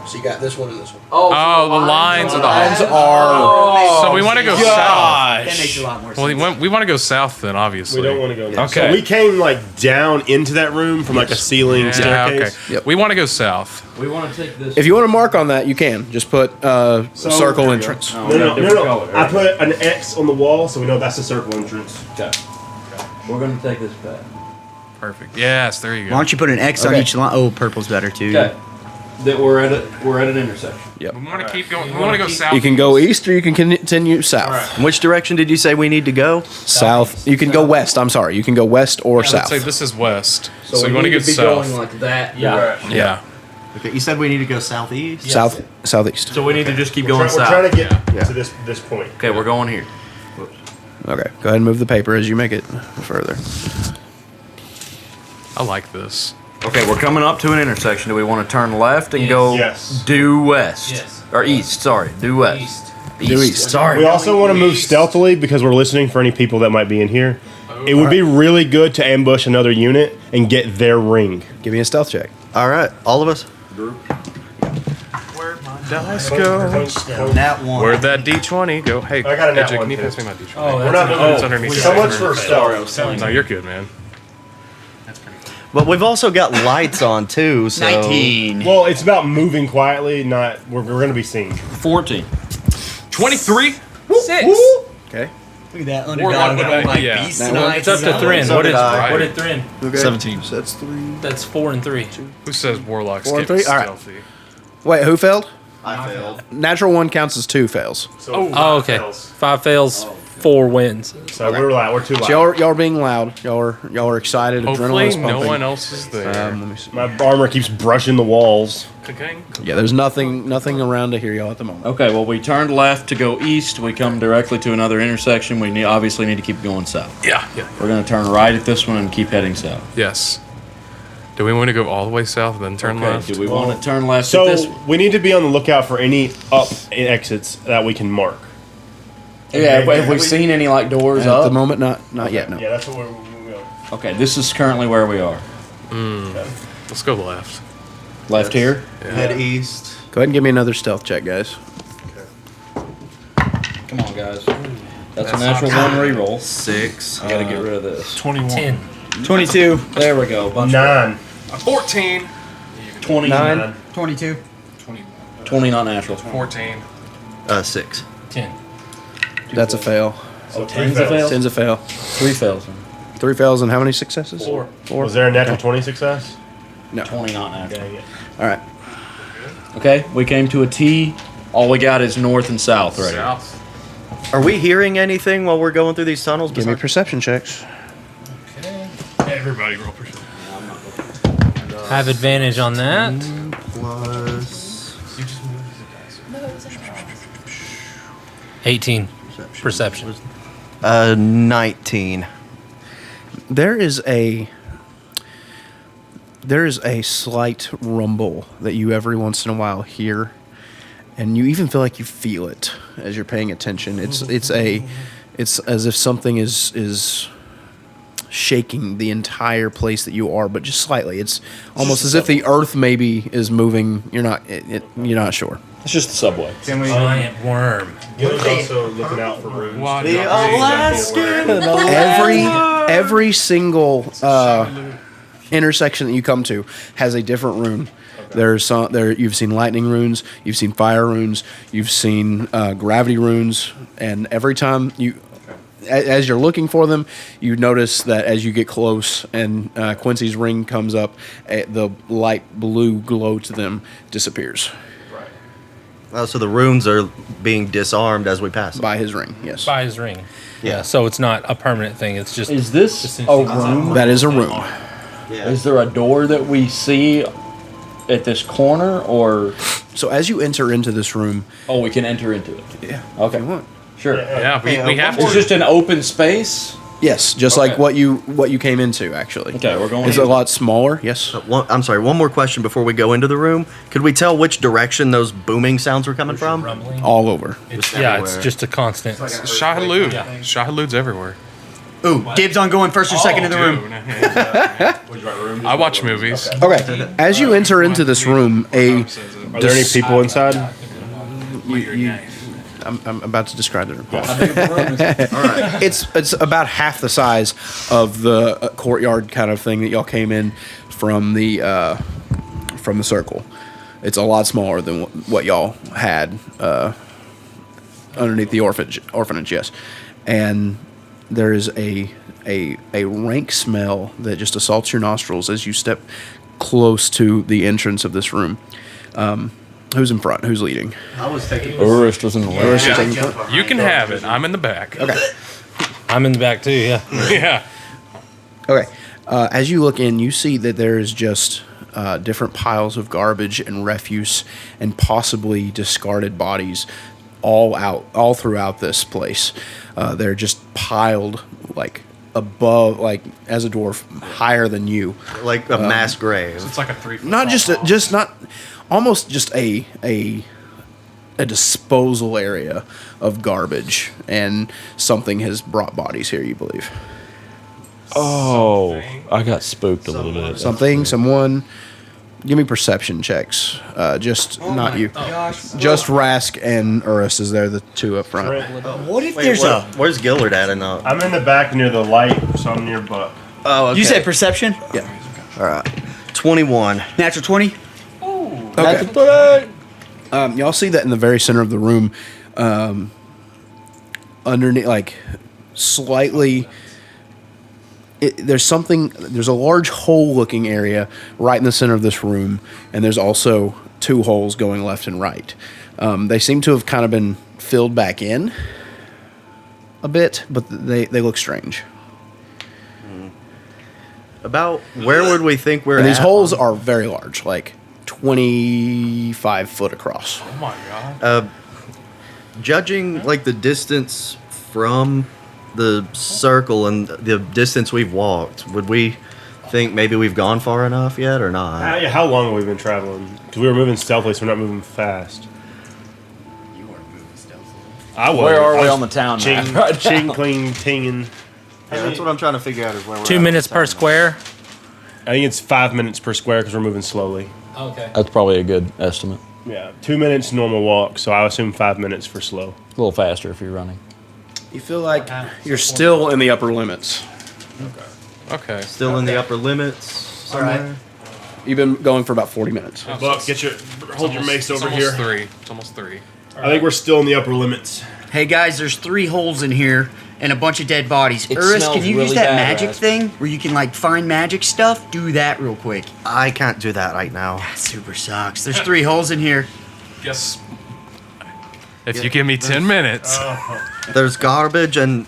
So you got this one and this one.
Oh, the lines of the
Lines
halls.
are.
So we want to go south.
That makes a lot more
Well,
sense.
we want to go south then, obviously.
We don't want to go north.
Okay.
So we came like down into that room from like a ceiling
Yeah,
staircase.
okay.
Yep.
We want to go south.
We want to take this.
If you want to mark on that, you can. Just put circle entrance.
Oh,
No,
we got different color,
I
right?
put an X on the wall so we know that's the circle entrance.
Okay. We're going to take this back.
Perfect. Yes, there you
Why
go.
don't you put an X on
Okay.
each line? Oh, purple's better too.
Okay. That we're at an intersection.
Yep.
We want to keep going. We want to go south.
You can go east or you can continue south.
In which direction did you say we need to go?
South. You can go west. I'm sorry. You can go west or
Let's
south.
say this is west. So,
we
we want to
need
go
be
south.
going like that. Yeah.
Yeah.
Okay, you said we need to go southeast.
South. Southeast.
So we need to just keep
We're
going
trying
south.
to get to this point.
Okay, we're going here.
Okay. Go ahead and move the paper as you make it further.
I like this.
Okay, we're coming up to an intersection. Do we want to turn left and go
Yes.
due west?
Yes.
Or east, sorry. Due west.
Due east.
Sorry.
We also want to move stealthily because we're listening for any people that might be in here. It would be really good to ambush another unit and get their ring.
Give me a stealth check.
All right, all of us.
Where'd my dice go?
That one.
Where'd that D20 go? Hey,
I got a nat
AJ,
one,
can you
too.
pass me my D20?
Oh,
We're
that's
not
It's underneath
so
the
much for stealth.
No, you're good, man.
But we've also got lights on too. So
19.
Well, it's about moving quietly. Not we're going to be seen.
14.
23?
6.
Okay.
Look at that
Warlock
underdog
would
with
be-
like
yeah.
beast
That
knights.
It's up to Thrin.
So
What
did
did
I.
what did Thrin?
Okay.
17.
So that's 3.
That's 4 and 3.
Who says warlocks
4 and
get
3? All right.
stealthy?
Wait, who failed?
I failed.
Natural 1 counts as 2 fails.
So
Oh, okay. 5 fails, 4 wins.
So we're too loud.
So y'all are being loud. Y'all are excited.
Hopefully,
Adrenaline's pumping.
no one else is there.
Let me see.
My armor keeps brushing the walls.
Yeah, there's nothing around to hear y'all at the moment.
Okay, well, we turned left to go east. We come directly to another intersection. We obviously need to keep going south.
Yeah.
We're going to turn right at this one and keep heading south.
Yes. Do we want to go all the way south and then turn
Okay,
left?
do we want to turn left
So
at this one?
we need to be on the lookout for any up exits that we can mark.
Yeah, have we seen any, like, doors
At
up?
the moment, not yet. No.
Yeah, that's what we're going.
Okay, this is currently where we are.
Let's go left.
Left here?
Head east.
Go ahead and give me another stealth check, guys.
Come on, guys. That's a natural 1 reroll.
6.
I got to get rid of this.
10.
22.
There we go. Bunch
9.
14.
29.
22.
20 not natural.
14.
6.
10.
That's a fail.
So
10's a fail?
10's a fail.
3 fails.
3 fails and how many successes?
4.
4.
Was there a natural 20 success?
No.
20 not natural.
Dang it.
All right.
Okay, we came to a T All we got is north and south right here.
South.
Are we hearing anything while we're going through these tunnels?
Give me perception checks.
Everybody roll perception.
Have advantage on that.
Plus
18. Perception.
19.
There is a slight rumble that you every once in a while hear, and you even feel like you feel it as you're paying attention. It's as if something is shaking the entire place that you are, but just slightly. It's almost as if the earth maybe is moving. You're not sure.
It's just the subway.
Giant worm.
Giller's also looking out for rooms.
Every single intersection that you come to has a different rune. There's you've seen lightning runes, you've seen fire runes, you've seen gravity runes, and every time as you're looking for them, you notice that as you get close and Quincy's ring comes up, the light blue glow to them disappears.
So the runes are being disarmed as we pass them.
By his ring, yes.
By his ring. Yeah, so it's not a permanent thing. It's just.
Is this a room?
That is a room.
Yeah.
Is there a door that we see at this corner, or?
So as you enter into this room,
Oh, we can enter into it.
yeah,
Okay.
if you want.
Sure.
Yeah, we have
It's
to.
just an open space.
Yes, just like what you came into actually.
Okay, we're going
It's
in.
a lot smaller. Yes.
I'm sorry, one more question before we go into the room. Could we tell which direction those booming sounds were coming from?
Rumbling.
All over.
It's
everywhere.
just a constant.
Shahalood. Shahalood's everywhere.
Ooh, dibs on going first or second in the room.
I watch movies.
Okay. As you enter into this room,
Are there any people inside?
I'm about to describe the room. It's about half the size of the courtyard kind of thing that y'all came in from the circle. It's a lot smaller than what y'all had underneath the orphanage. Yes, and there is a rank smell that just assaults your nostrils as you step close to the entrance of this room. Who's in front? Who's leading?
I was taking.
Urist was in the way.
Urist is taking front?
You can have it. I'm in the back.
Okay.
I'm in the back too, yeah.
Yeah.
Okay. As you look in, you see that there is just different piles of garbage and refuse and possibly discarded bodies all throughout this place. They're just piled like above, like as a dwarf, higher than you.
Like a mass grave.
It's like a 3 foot.
Not almost just a disposal area of garbage, and something has brought bodies here, you believe.
Oh, I got spooked a little bit.
Someone, give me perception checks. Just not you. Just Rask and Urus is there, the two up front.
What if there's
Where's Gillard at in the?
I'm in the back near the light, so I'm near Buck.
Oh, okay.
You said perception?
Yeah.
All right. 21.
Natural 20?
Okay. Y'all see that in the very center of the room, underneath, like slightly. There's a large hole-looking area right in the center of this room, and there's also two holes going left and right. They seem to have kind of been filled back in a bit, but they look strange.
About where would we think we're
And
at?
these holes are very large, like 25 foot across.
Oh my god.
Judging like the distance from the circle and the distance we've walked, would we think maybe we've gone far enough yet or not?
How long have we been traveling? Because we were moving stealthily, so we're not moving fast.
You weren't moving stealthily.
I was.
Where are
I
we
was
on the town
ching,
map?
ching, cling, tinging.
Yeah, that's what I'm trying to figure out is where we're
2
at
minutes
with
per
time.
square.
I think it's 5 minutes per square because we're moving slowly.
Okay.
That's probably a good estimate.
Yeah, 2 minutes normal walk, so I assume 5 minutes for slow.
A little faster if you're running.
You feel like you're still in the upper limits.
Okay.
Still in the upper limits somewhere.
You've been going for about 40 minutes.
Buck, hold your mace over here.
It's almost 3.
I think we're still in the upper limits.
Hey guys, there's 3 holes in here and a bunch of dead bodies.
It
Urus,
smells
can you use
really
that
bad,
magic
Raz.
thing where you can like find magic stuff? Do that real quick.
I can't do that right now.
That super sucks. There's 3 holes in here.
Yes. If you give me 10 minutes.
There's garbage and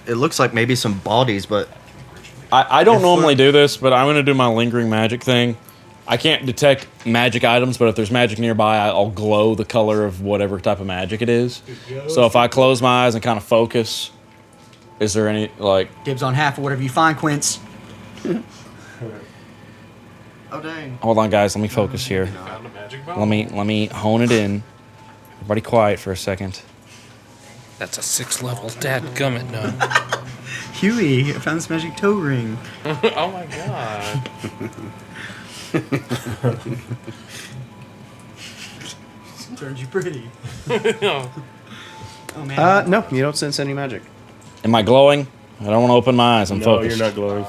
it looks like maybe some bodies, but
I don't normally do this, but I'm going to do my lingering magic thing. I can't detect magic items, but if there's magic nearby, I'll glow the color of whatever type of magic it is. So if I close my eyes and kind of focus, is there any, like...
Dibs on half of whatever you find, Quince.
oh dang.
Hold on, guys. Let me focus here.
Found a magic ball.
Let me hone it in. Everybody quiet for a second.
That's a 6th level. Dadgummit, no.
Huey, I found this magic toe ring.
Oh my god.
Turns you pretty. Oh man.
No, you don't sense any magic.
Am I glowing? I don't want to open my eyes. I'm
No,
focused.
you're not glowing.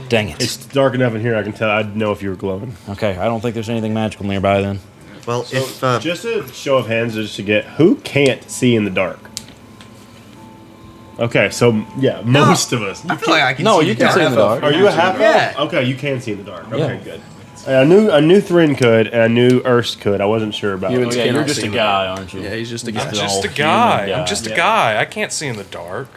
Dang it.
It's dark enough in here. I can tell. I'd know if you were glowing.
Okay, I don't think there's anything magical nearby then.
Well,
So,
if
just a show of hands, just to get who can't see in the dark. Okay, so yeah, most of us.
I feel like I can
No,
see
you
the
can see in the dark.
Are you a half?
Yeah.
Okay, you can see in the dark. Okay,
Yeah.
good. I knew Thrin could, and I knew Erst could. I wasn't sure about.
You
it.
and
Yeah,
Skin
you're
all
just
see
a
in the
guy,
dark.
aren't you?
Yeah, he's just a
I'm
guy.
just a
human
guy.
guy.
I'm just a
Yeah.
guy. I can't see in the dark.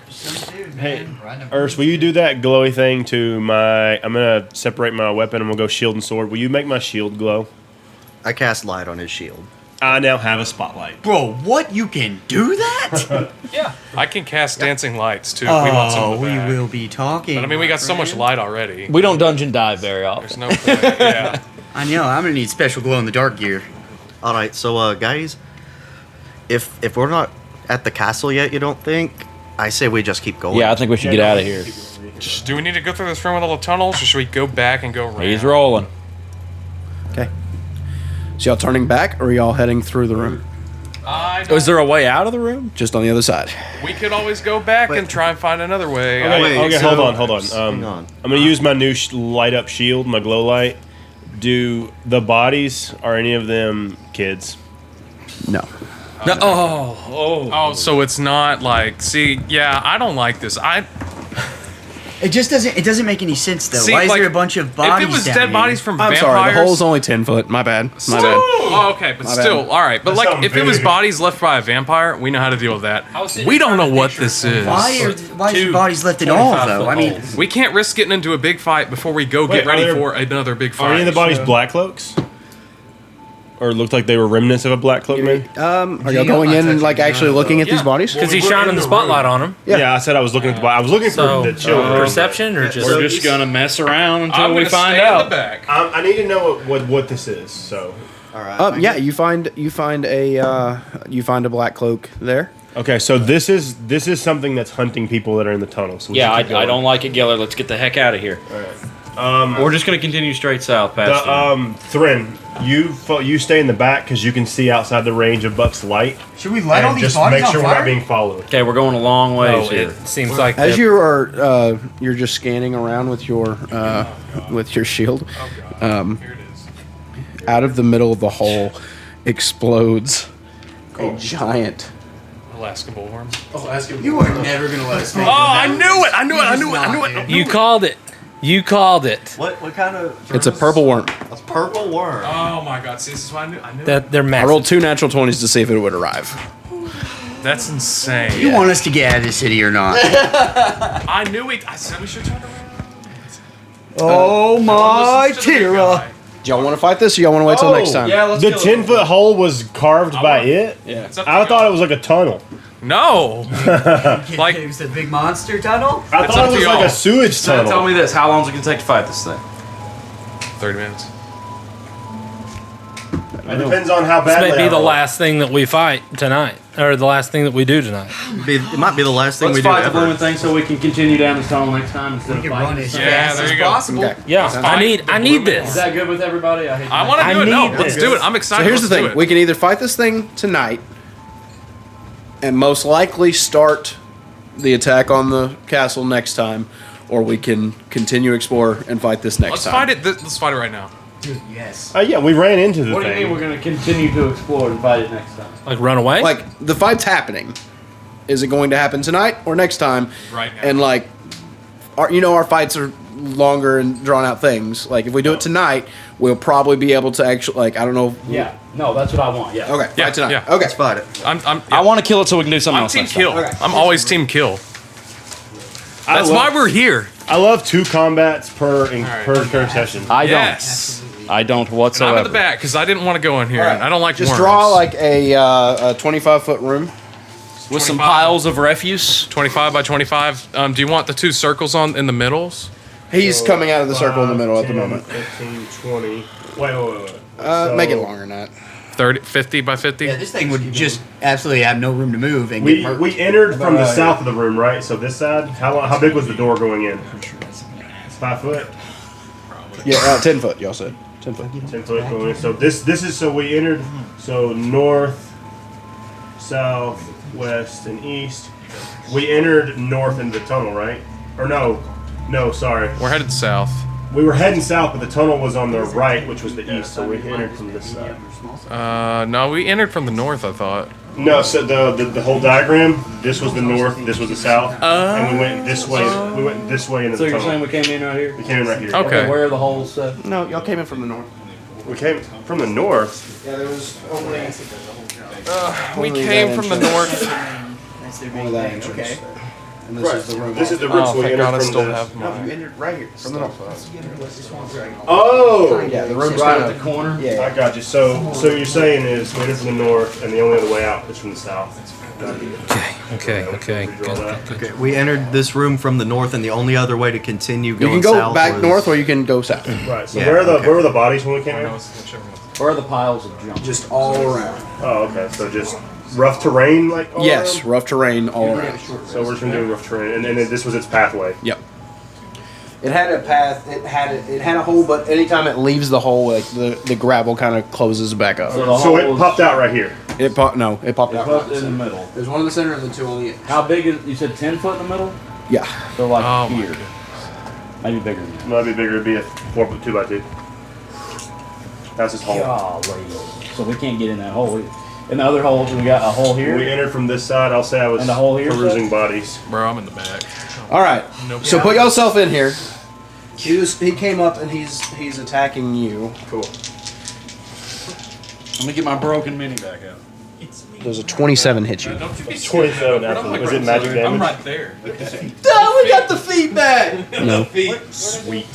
Hey, Erst, will you do that glowy thing to my? I'm gonna separate my weapon, and we'll go shield and sword. Will you make my shield glow?
I cast light on his shield.
I now have a spotlight.
Bro, what? You can do that?
I can cast dancing lights too. If we want some
Oh,
of
we
that.
will be talking.
But I mean, we got so much
friend.
light already.
We don't dungeon dive very often.
There's no point. Yeah.
I know. I'm gonna need special glow in the dark gear.
All right, so guys, if we're not at the castle yet, you don't think? I say we just keep going.
Yeah, I think we should get out of here.
Do we need to go through this room with all the tunnels, or should we go back and go around?
He's rolling.
Okay. So y'all turning back, or are y'all heading through the room?
Is there a way out of the room?
Just on the other side.
We could always go back and try and find another way.
Okay,
Wait,
okay,
so-
hold on.
hang on.
I'm gonna use my new light up shield, my glow light. Do the bodies, are any of them kids?
No.
No. Oh.
Oh, so it's not like. See, yeah, I don't like this.
It just doesn't. It doesn't make any sense though.
See,
Why is
like,
there a bunch of bodies?
If it was
down
dead
here?
bodies from
I'm
vampires.
sorry, the hole's only 10 foot. My bad. My bad.
Oh, okay, but
My
still,
bad.
all right. But
That's
like, if it was
big.
bodies left by a vampire, we know how to deal with that. We don't know what this is.
Why is the bodies left at all though? I mean,
We can't risk getting into a big fight before we go
Wait,
get ready
are there-
for another big fight.
Are any of the bodies black cloaks? Or looked like they were remnants of a black cloak, maybe?
Are y'all going in and like actually looking at these bodies?
Because he's shining the spotlight on him.
Yeah. I said I was looking at the body. I was looking
So,
for the children.
perception or just.
We're just gonna mess around until
I'm
we
gonna
find
stay in
out.
the back.
I need to know what this is. So
All right.
Yeah, you find a black cloak there.
okay, so this is something that's hunting people that are in the tunnel. So we
Yeah,
should keep
I
going.
don't like it, Giller. Let's get the heck out of here. We're just gonna continue straight south past him.
Thrin, you stay in the back because you can see outside the range of Buck's light.
should we light all
And
these
just
bodies
make
on
sure we're
fire?
not being followed.
Okay, we're going a long ways
Oh,
here.
it seems like
As
the-
you are, you're just scanning around with your shield.
Here it is.
Out of the middle of the hole, explodes a giant.
Alaska bullworm.
You are never gonna let us.
Oh, I knew it! I knew it!
You called it. You called it.
What kind of?
It's a purple worm.
A purple worm.
Oh my god! See, this is what I knew. I knew.
That they're
I
massive.
rolled 2 natural 20s to see if it would arrive.
That's insane.
You want us to get out of the city or not?
I knew it. I said we should turn around.
Oh my
Listen to the big
Tira!
guy.
Do y'all want to fight this, or y'all want to wait till next time?
let's
The 10-foot hole was carved by it.
Yeah.
It's up to
I
you.
thought it was like a tunnel.
No. Like-
it was the big monster tunnel.
I
It's
thought
up
it
to
was like
y'all.
a sewage
So
tunnel.
tell me this: how long is it gonna take to fight this thing?
30 minutes.
It depends on how
This
badly.
may be
I
the
roll.
last thing that we fight tonight, or the last thing that we do tonight.
It might be the last thing
Let's
we do
fight the
ever.
blooming thing so we can continue down this tunnel next time instead of
We can
fighting
run
this
as
thing.
Yeah,
fast
there
as
you go.
possible.
Okay.
Yeah, I need
Is
this.
that good with everybody? I hate
I want to
I
do it. No,
need
let's
this.
do it. I'm
So
excited.
here's the
Let's do
thing:
it.
we can either fight this thing tonight, and most likely start the attack on the castle next time, or we can continue explore and fight this next
Let's
time.
fight it. Let's fight it right now.
Dude, yes.
Yeah, we ran into the
What do you
thing.
mean we're gonna continue to explore and fight it next time?
Like run away.
Like the fight's happening. Is it going to happen tonight or next time?
Right now.
And like, our fights are longer and drawn out things. Like if we do it tonight, we'll probably be able to actually like I don't know.
Yeah. No, that's what I want. Yeah.
Okay.
Yeah,
Right tonight.
yeah.
Okay.
Let's fight it.
I want to kill it so we can do something
I'm
else.
team
next
kill.
time.
Okay.
I'm always team kill.
I
That's
love-
why we're here.
I love 2 combats per session.
I
Yes.
don't. I don't
And
whatsoever.
I'm at the back because I didn't want to go in here.
All right.
And I don't like
Just
worms.
draw like a 25-foot room.
With some
25.
piles of refuse.
25 by 25. Do you want the 2 circles in the middles?
He's coming out of the circle in the middle at the
10,
moment.
15, 20. Wait.
Make it longer than that.
30, 50 by 50?
Yeah, this thing would just absolutely have no room to move and
We
get murked.
we entered from the south of the room, right? So this side. How big was the door going in? 5 foot.
Yeah, 10 foot. Y'all said 10 foot.
10 foot going in. So this is so we entered. So north, south, west, and east. We entered north into the tunnel, right? Or no, sorry.
We're headed south.
We were heading south, but the tunnel was on the right, which was the east. So we entered from this side.
No, we entered from the north, I thought.
No, so the whole diagram. This was the north. This was the south, and we went this way. We went this way into
So
the
you're
tunnel.
saying we came in right here?
We came in right here.
Okay.
Where are the holes set?
No, y'all came in from the north.
We came from the north.
Yeah, there was only
We
Only
came
that
from the
entrance.
north.
only that entrance.
Okay.
And this is the room.
This is the room.
Oh,
so we
thank
entered
God I
from
still
the.
have
No, you
mine.
entered right here from the north.
Oh,
Yeah, the room's
Right
kind
at
of
the corner?
Yeah.
I got you. So you're saying is we entered from the north, and the only other way out is from the south.
Okay.
Redraw that.
Okay, we entered this room from the north, and the only other way to continue
You
going
can go
south
back
was-
north or you can go south.
Right. So
Yeah,
where were the bodies when we came in?
Where are the piles of junk?
Just all around.
Oh, okay. So just rough terrain, like all
Yes,
around?
rough terrain all around.
So we're just gonna do rough terrain, and then this was its pathway.
Yep. It had a path. It had a hole, but anytime it leaves the hole, like the gravel kind of closes back up.
So the
So
hole
it
was-
popped out right here.
It popped. No, it popped out.
Put in the middle.
There's one in the center and the two on the edge.
How big is? You said 10 foot in the middle.
Yeah.
So like
Oh my
here,
goodness.
maybe bigger than that.
Might be bigger. It'd be a 2x2. That's his hole.
Golly. So we can't get in that hole. In the other hole, we got a hole
We
here.
entered from this side. I'll say I was
And the hole here,
perusing bodies.
Bro, I'm in the back.
All right.
Nope.
So put yourself in here. He came up and he's attacking you.
Cool.
Let me get my broken mini back out.
There's a 27 hit you.
27 after. Was it magic damage?
I'm right there.
Oh, we got the feedback. No,
Sweet.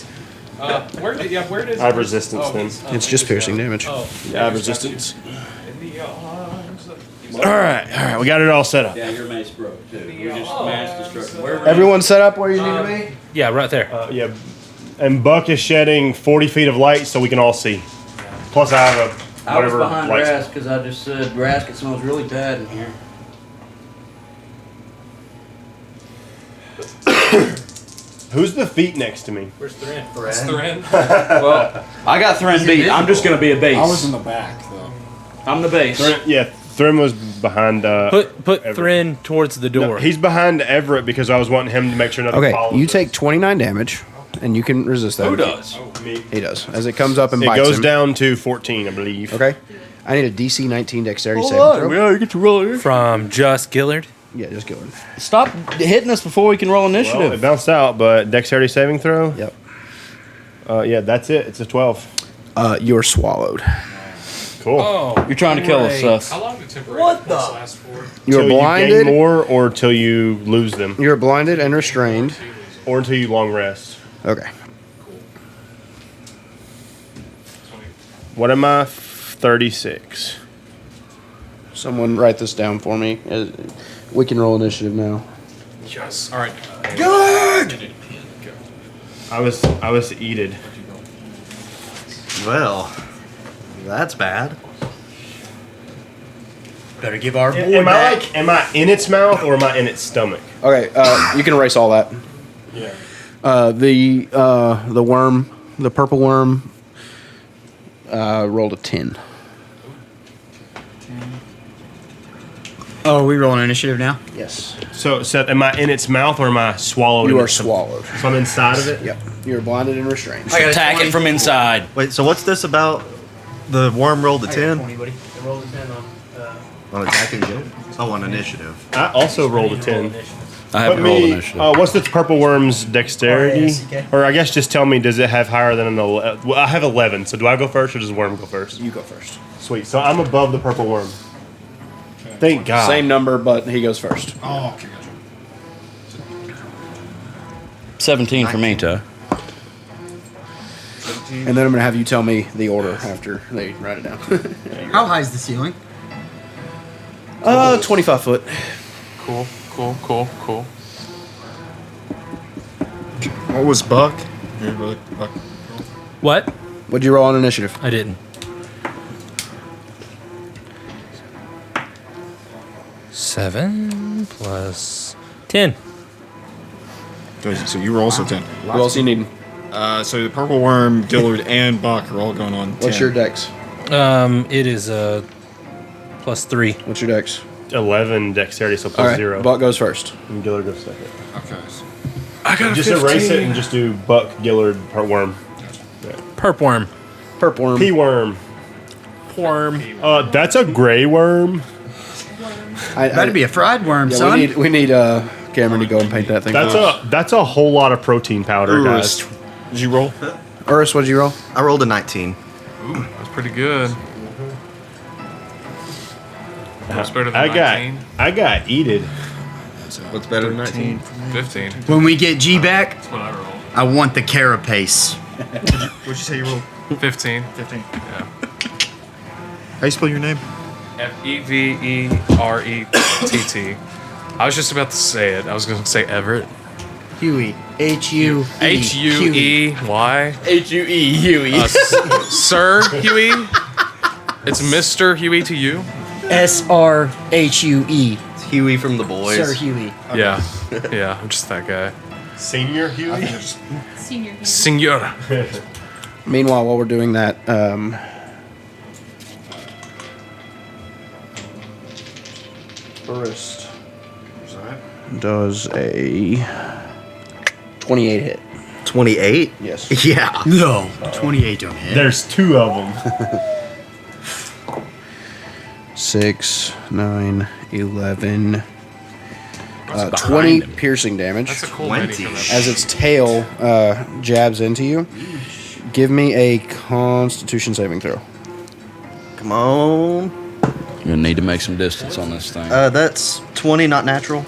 Where did
I have resistance then.
it's just piercing damage.
Yeah, I have resistance. All right. We got it all set up.
Yeah, your mace broke too. We just mass destruction. Where
Everyone set up where you need to be.
Yeah, right there.
Yeah. And Buck is shedding 40 feet of light so we can all see. Plus, I have a
I was
whatever
behind
light.
Rask because I just said Rask, it smells really bad in here.
Who's the feet next to me?
Where's Thrin? It's Thrin.
Well, I got Thrin beat. I'm just gonna be a base.
I was in the back though.
I'm the base.
Yeah, Thrim was behind.
Put
Everett.
Thrin towards the door.
No, he's behind Everett because I was wanting him to make sure nothing
Okay,
follows
you
us.
take 29 damage, and you can resist that.
Who does?
Me.
He does. As it comes up and
It
bites
goes
him.
down to 14, I believe.
Okay. I need a DC 19 dexterity saving throw.
Yeah, you get to roll it.
From Just Gillard.
Yeah, just kill him.
Stop hitting us before we can roll
Well,
initiative.
it bounced out, but dexterity saving throw?
Yep.
Yeah, that's it. It's a 12.
You're swallowed.
Cool.
Oh,
You're trying to kill us, Seth.
How long do temporary what last for?
You're
Till
blinded.
You gain more or till you lose them?
You're blinded and restrained.
Or until you long rest.
Okay.
What am I? 36.
Someone write this down for me. We can roll initiative now.
Yes. All right.
I was eated.
Well, that's bad.
Better give our boy
Am
back.
am I in its mouth or am I in its stomach?
Okay, you can erase all that.
Yeah.
The worm, the purple worm, rolled a 10.
Oh, are we rolling initiative now?
Yes.
So, Seth, am I in its mouth or am I swallowed?
You
in
are
its stomach?
swallowed.
So I'm inside of it?
Yep. You're blinded and restrained.
I got a
Attack
20.
it from inside.
Wait, so what's this about? The worm rolled a 10
buddy.
on attacking Jill? Oh, on initiative.
I also rolled a 10.
I haven't rolled initiative.
What's the purple worm's dexterity?
RASK.
Or I guess just tell me, does it have higher than an 11? Well, I have 11, so do I go first or does worm go first?
You go first.
Sweet. So I'm above the purple worm. Thank God.
Same number, but he goes first.
Oh, okay, gotcha.
17 for me, Ty.
And then I'm gonna have you tell me the order after they write it down.
How high is the ceiling?
25 foot.
Cool.
What was Buck? Buck.
What?
What'd you roll on initiative?
I didn't. 7 plus 10.
So you were also 10.
Who else you need?
So the Purple Worm, Gillard, and Buck are all going on 10.
What's your dex?
It is plus 3.
What's your dex?
11 dexterity, so
All
plus
right,
0.
Buck goes first.
And Gillard goes second.
Okay.
I got a
Just erase it and just do Buck, Gillard, part worm.
Perp worm.
Perp worm.
P worm.
Worm.
That's a gray worm.
That'd be a fried worm,
Yeah,
son.
we need Cameron to go and paint that thing.
That's a whole lot of protein powder, guys.
Did you roll?
Urus, what'd you roll?
I rolled a 19.
That's pretty good. That's better than 19.
I got eated.
What's better than 19?
15.
When we get G back,
That's what I rolled.
I want the carapace.
What'd you say you rolled?
15.
15.
Yeah.
How you spell your name?
Everett. I was just about to say it. I was going to say Everett.
Huey. H-U-E.
Huey.
H-U-E, Huey.
Sir Huey. It's Mr. Huey to you.
S-R-H-U-E.
It's Huey from the boys.
Sir Huey.
Yeah. Yeah, I'm just that guy.
Senior Huey?
Senior.
Senor.
Meanwhile, while we're doing that, Urus does a 28 hit.
28?
Yes.
Yeah.
No. 28 don't hit.
There's 2 of them.
6, 9, 11, 20 piercing damage.
That's a cool
20.
mini from that.
As its tail jabs into you. Give me a Constitution saving throw.
Come on.
You're gonna need to make some distance on this thing.
That's 20, not natural.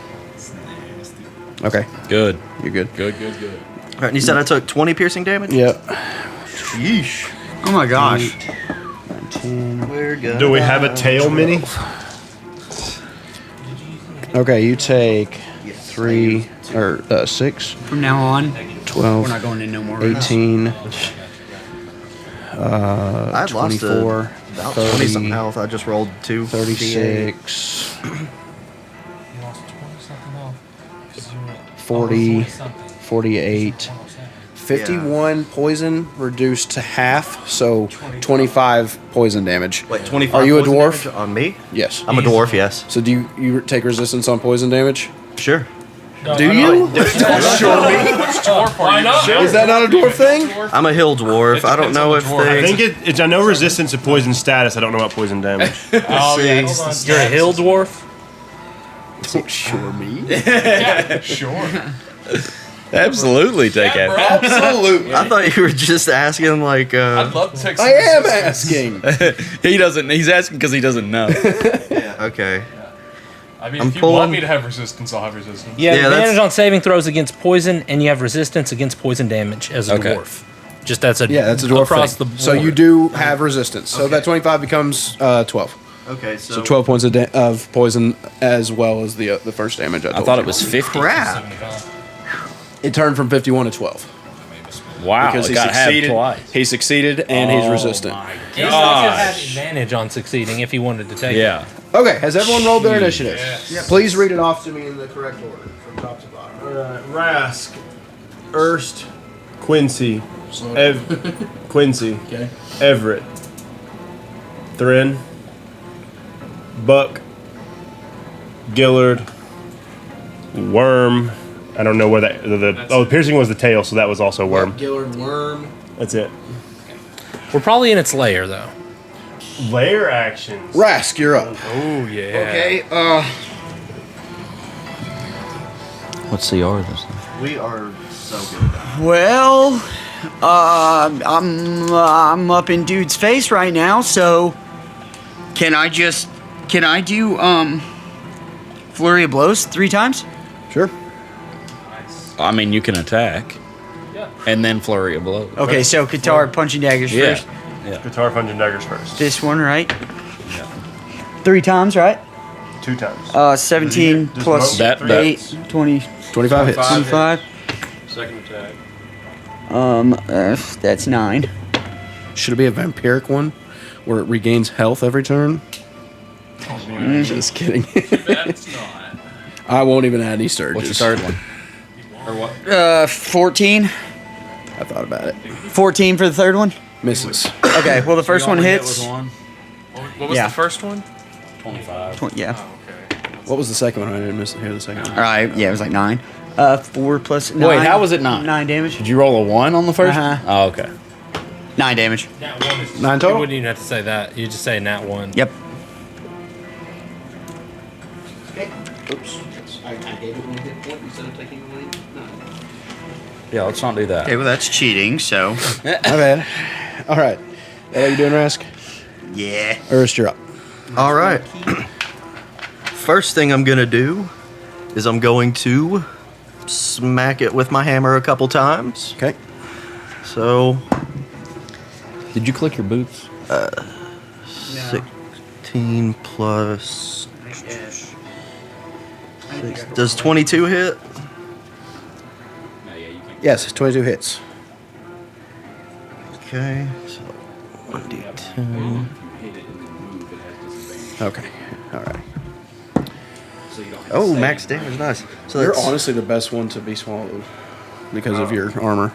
Okay,
Good.
you're good.
Good.
All right, and you said I took 20 piercing damage?
Yep.
Yeesh.
Oh my gosh.
19.
We're good.
Do we have a tail mini?
Okay, you take 3 or 6,
From now on,
12,
we're not going in no more rounds.
18,
I'd lost
24,
about
30,
20 something health. I just rolled 2.
36, 40, 48, 51 poison reduced to half, so 25 poison damage.
Wait, 25
Are you a
poison
dwarf?
damage on me?
Yes.
I'm a dwarf, yes.
So do you take resistance on poison damage?
Sure.
Do you? Don't show me.
Why not?
Is that not a dwarf thing?
I'm a hill dwarf. I don't know if
I
they...
think it's. I know resistance to poison status. I don't know about poison damage.
Oh, yeah. You're a hill dwarf?
Don't show me.
Sure.
Absolutely take it.
Absolutely.
I thought you were just asking, like,
love to take
I am asking.
He doesn't. He's asking because he doesn't know.
okay.
I mean,
I'm
if you want
pulling-
me to have resistance, I'll have resistance.
You have
Yeah, that's-
advantage on saving throws against poison, and you have resistance against poison damage as a
Okay.
dwarf. Just that's a
Yeah, that's a dwarf
across
thing.
the board.
So you do have resistance. So that 25 becomes 12.
Okay,
So 12 points of poison as well as the first damage. I
I thought it was 50.
Crap.
It turned from 51 to 12.
Wow,
Because
it
he
got halved
succeeded.
twice.
He succeeded and he's resistant.
He still could have advantage on succeeding if he wanted to take it.
Yeah.
Okay, has everyone rolled their initiative? Please read it off to me in the correct order from top to bottom.
Rask, Erst, Quincy, Quincy,
Okay.
Everett, Thrin, Buck, Gillard, Worm. I don't know where the piercing was the tail, so that was also Worm.
Gillard, Worm.
That's it.
We're probably in its lair, though.
Layer actions.
Rask, you're up.
Oh, yeah.
Okay,
What's CR this time?
We are so good at that.
Well, I'm up in dude's face right now, so can I do flurry of blows 3 times?
Sure.
I mean, you can attack. And then flurry of blows.
Okay, so guitar punching daggers
Yeah.
first.
Guitar punching daggers first.
This one, right? 3 times, right?
2 times.
17
Just
plus
That-
8, 20,
25 hits.
25.
Second attack.
That's 9.
Should it be a vampiric one where it regains health every turn? Just kidding. I won't even add any surges.
What's your third one?
14.
I thought about it.
14 for the third one.
Misses.
Okay, well the first one hits.
What was
Yeah.
the first one?
25.
Yeah.
What was the second one? I didn't miss hear the second one.
All right. Yeah, it was like 9. 4 plus 9.
Wait, how was it 9?
9 damage.
Did you roll a 1 on the first
Uh-huh.
one? Oh, okay.
9 damage.
9
You
total?
wouldn't even have to say that. You just say nat 1.
Yep.
Oops. I gave it 1 hit point instead of taking away 9.
Yeah, let's not do that.
Okay, well that's cheating. So.
My bad. All right. How you doing, Rask?
Yeah.
Ernest, you're up.
All right. First thing I'm gonna do is I'm going to smack it with my hammer a couple times.
Okay.
So
Did you click your boots?
16 plus. Does 22 hit?
Yes, 22 hits.
Okay. So 1d10.
Okay. All right.
Oh, max damage, nice. So
You're
that's
honestly the best one to be swallowed because of your armor.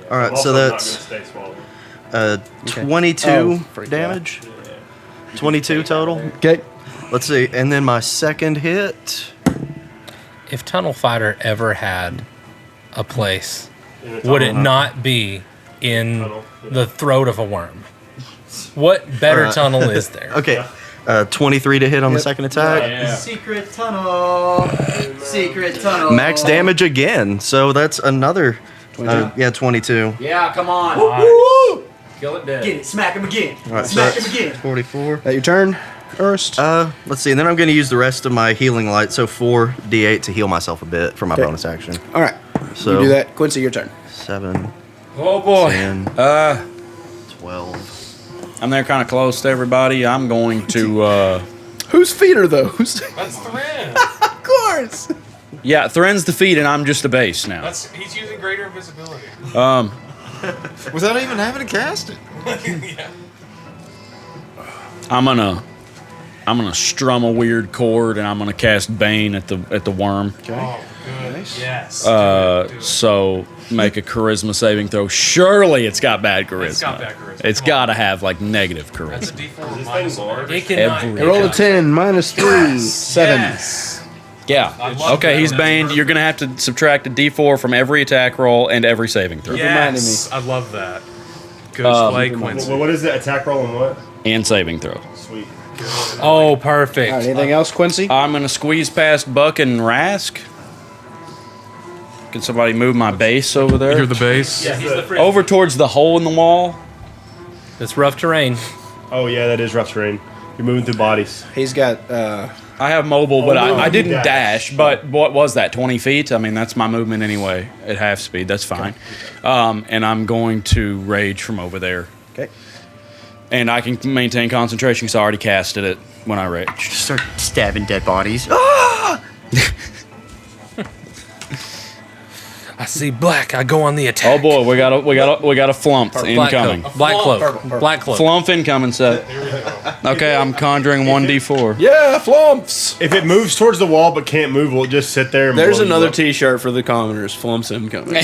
all right. So that's 22
Oh, freak
damage. 22 total.
Okay.
Let's see, and then my second hit.
If Tunnel Fighter ever had a place, would it not be in the throat of a worm? What better
Alright.
tunnel is there?
Okay, 23 to hit on the second attack.
Secret tunnel. Secret tunnel.
Max damage again. So that's another. 22.
Yeah, come on. Kill it dead.
Get it. Smack him again.
All right, so
Smack him
that's
again.
44.
That your turn, Ernest?
Let's see, and then I'm going to use the rest of my healing light, so 4d8 to heal myself a bit for my
Okay.
bonus action.
All right.
So
you do that. Quincy, your turn.
7,
Oh, boy.
10,
Uh,
12.
I'm there kind of close to everybody. I'm going to,
Whose feet are those?
That's Thrin.
Of course.
yeah, Thren's the feet, and I'm just a base now.
He's using greater invisibility.
Without even having to cast it.
Yeah.
I'm gonna strum a weird chord, and I'm gonna cast Bane at the worm.
Oh, good.
Nice.
Yes.
So make a charisma saving throw. Surely it's got bad charisma.
It's got bad charisma.
It's got to have like negative
That's a
charisma.
D4 minus large.
It cannot.
Every-
Roll a 10, minus 3, 7.
Yes.
Yeah.
love
Okay,
that.
he's
That's
Bane.
perfect.
You're gonna have to subtract a D4 from every attack roll and every saving throw
Yes. I love that. Good play, Quincy.
What is the attack roll and what?
and saving throw.
Sweet.
Oh, perfect.
All right, anything else, Quincy?
I'm gonna squeeze past Buck and Rask. Can somebody move my base over there?
You're the base.
Yeah, he's the free.
Over towards the hole in the wall.
It's rough terrain.
Oh yeah, that is rough terrain. You're moving through bodies.
He's got,
I have mobile, but
no,
I
you
didn't
dash.
dash. But what was that? 20 feet? I mean, that's my movement anyway at half speed. That's fine. And I'm going to rage from over there.
okay.
And I can maintain concentration because I already casted it when I raged.
Start stabbing dead bodies.
I see black. I go on the attack.
Oh boy, we got a flump
Black
incoming.
cloak. Black cloak. Black cloak.
Flump incoming, Seth. Okay, I'm conjuring 1d4.
Yeah, flumps.
If it moves towards the wall but can't move, will it just sit there? And
There's
blow you
another
up?
T-shirt for the commoners. Flumps incoming.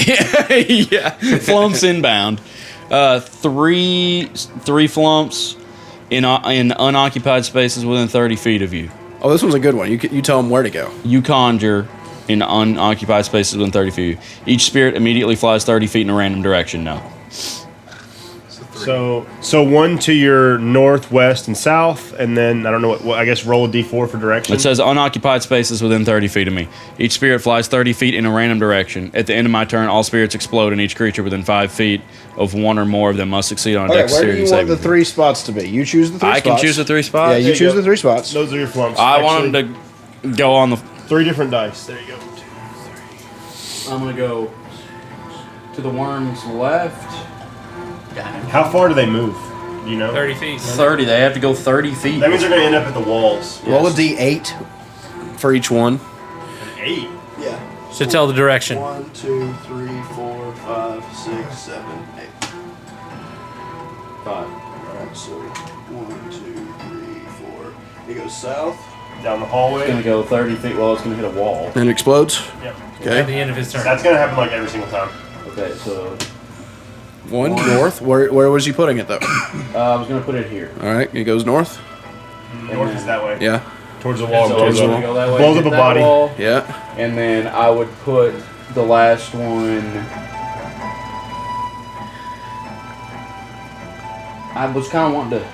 Yeah, flumps inbound. Three flumps in unoccupied spaces within 30 feet of you.
Oh, this one's a good one. You tell them where to go.
You conjure in unoccupied spaces within 30 feet of you. Each spirit immediately flies 30 feet in a random direction now.
So one to your northwest and south, and then I don't know what I guess roll a d4 for direction.
It says unoccupied spaces within 30 feet of me. Each spirit flies 30 feet in a random direction. At the end of my turn, all spirits explode, and each creature within 5 feet of one or more of them must succeed on a
Okay, where do
dexterity
you want
saving
the
throw.
3 spots to be? You choose the 3
I
spots.
can choose the 3 spots?
Yeah, you
There you
choose
go.
the 3 spots.
Those are your flumps.
I wanted to go on the...
3 different dice. There you go.
I'm going to go to the worm's left.
How far do they move? Do you know?
30 feet.
30. They have to go 30 feet.
That means they're going to end up at the walls.
Roll a d8 for each one.
8.
Yeah.
So tell the direction.
1, 2, 3, 4, 5, 6, 7, 8. 5. Alright, so 1, 2, 3, 4. It goes south.
Down the hallway.
It's going to go 30 feet. Well, it's going to hit a wall.
And it explodes.
Yep.
At the
Okay.
end of his turn.
That's going to happen like every single time.
Okay, so
1 north. Where was he putting it though?
I was going to put it here.
Alright, it goes north.
North is that way.
Yeah.
Towards the wall.
So
blows
it's
up.
gonna go that way,
Blows
hit
up a
that
body.
wall,
Yeah.
and then I would put the last one. I was kind of wanting to.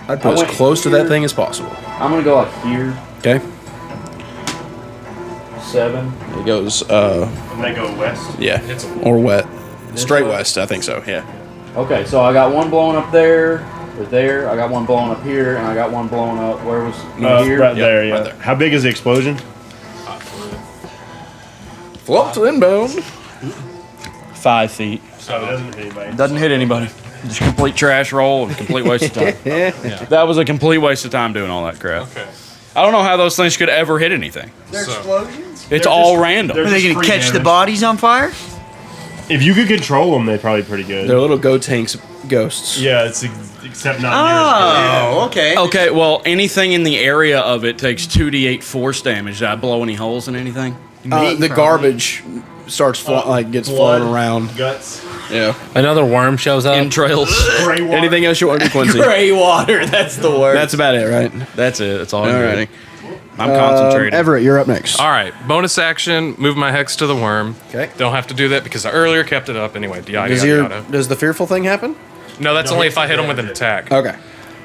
I'd put
I
as
went
close to
here.
that thing as possible.
I'm gonna go like here,
Okay.
7.
It goes
And they go west.
yeah. Or wet. Straight
way?
west, I think so, yeah.
Okay, so I got one blowing up there, or there. I got one blowing up here, and I got one blowing up. Where was here?
Right there, yeah.
right there.
How big is the explosion?
Floats inbound.
5 feet.
So it doesn't hit anybody.
Doesn't hit anybody. Just complete trash roll and complete waste of time. That was a complete waste of time doing all that crap.
Okay.
I don't know how those things could ever hit anything.
They're
So-
explosions?
It's
They're
all
just-
random.
they're
Are they
just
going to
free
catch the
damage.
bodies on fire?
If you could control them, they're probably pretty good.
They're little go tanks ghosts.
Yeah, it's except not yours.
okay.
Okay, well, anything in the area of it takes 2d8 force damage. Did I blow any holes in anything?
The
probably.
garbage starts gets
Blood,
flown around.
guts,
Yeah.
Another worm shows up.
Entrails.
gray water.
Anything else you want to do, Quincy?
Gray water, that's the word.
That's about it, right?
That's it. That's all I'm
Alrighty.
doing. I'm concentrating.
Everett, you're up next.
All right. Bonus action. Move my hex to the worm.
Okay.
Don't have to do that because I earlier kept it up anyway. Yada,
Does,
yada, yada.
does the fearful thing happen?
No, that's only if I hit him with an attack.
Okay.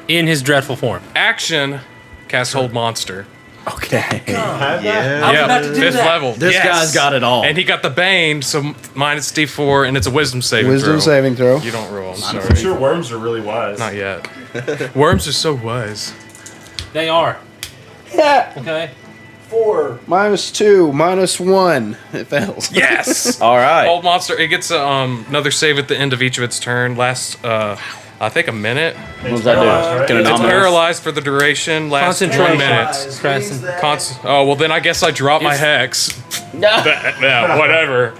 In his dreadful form.
Action. Cast hold monster.
Okay.
Yeah, 5th level.
This
Yes.
guy's got it all.
And he got the bane, so minus D4, and it's a wisdom saving
Wisdom
throw.
saving throw.
You don't roll. I'm
I'm
sorry.
sure worms are really wise.
Not yet. Worms are so wise.
They are.
Yeah.
Okay.
4 minus 2 minus 1. It fails.
Yes.
All right.
Hold monster. It gets another save at the end of each of its turn. Lasts, I think, a minute.
What does that do?
Right?
Can it
It's
not move?
paralyzed for the duration. Lasts 1
Concentration.
minute.
Press.
Oh well, then I guess I drop my hex. Yeah, whatever.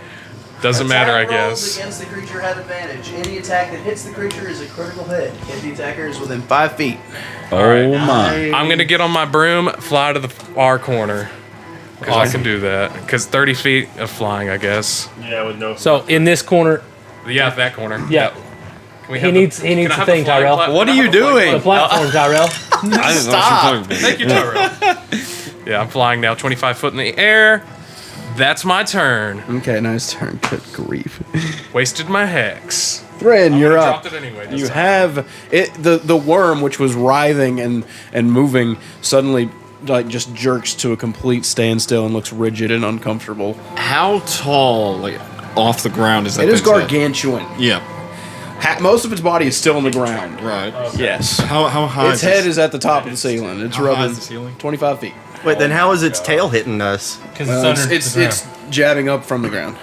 Doesn't matter, I guess.
Against the creature had advantage. Any attack that hits the creature is a critical hit if the attacker is within 5 feet.
Oh my.
I'm gonna get on my broom, fly to the far corner. Because I can do that. Because 30 feet of flying, I guess.
Yeah, with no.
So in this corner,
Yeah, that corner.
yeah.
Can we
He
have
needs
can
the
I have
thing,
flying
Tyrell.
plat-
What
can
are
I
you
have a flying
doing?
The platform, Tyrell.
Stop.
Thank you, Tyrell. Yeah, I'm flying now, 25 foot in the air. That's my turn.
Okay, nice turn. Good grief.
Wasted my hex.
Thrin, you're
I
up.
dropped it anyway. this
You
time.
have it. The worm, which was writhing and moving, suddenly just jerks to a complete standstill and looks rigid and uncomfortable.
How tall, like off the ground, is that?
It is
thing's head?
gargantuan.
Yeah.
Most of its body is still on the ground.
Right.
Yes.
How high?
Its head is at the top of the ceiling. It's
How high
rubbing
is the ceiling?
25 feet.
Wait, then how is its tail hitting us?
Because
It's jabbing up from the ground.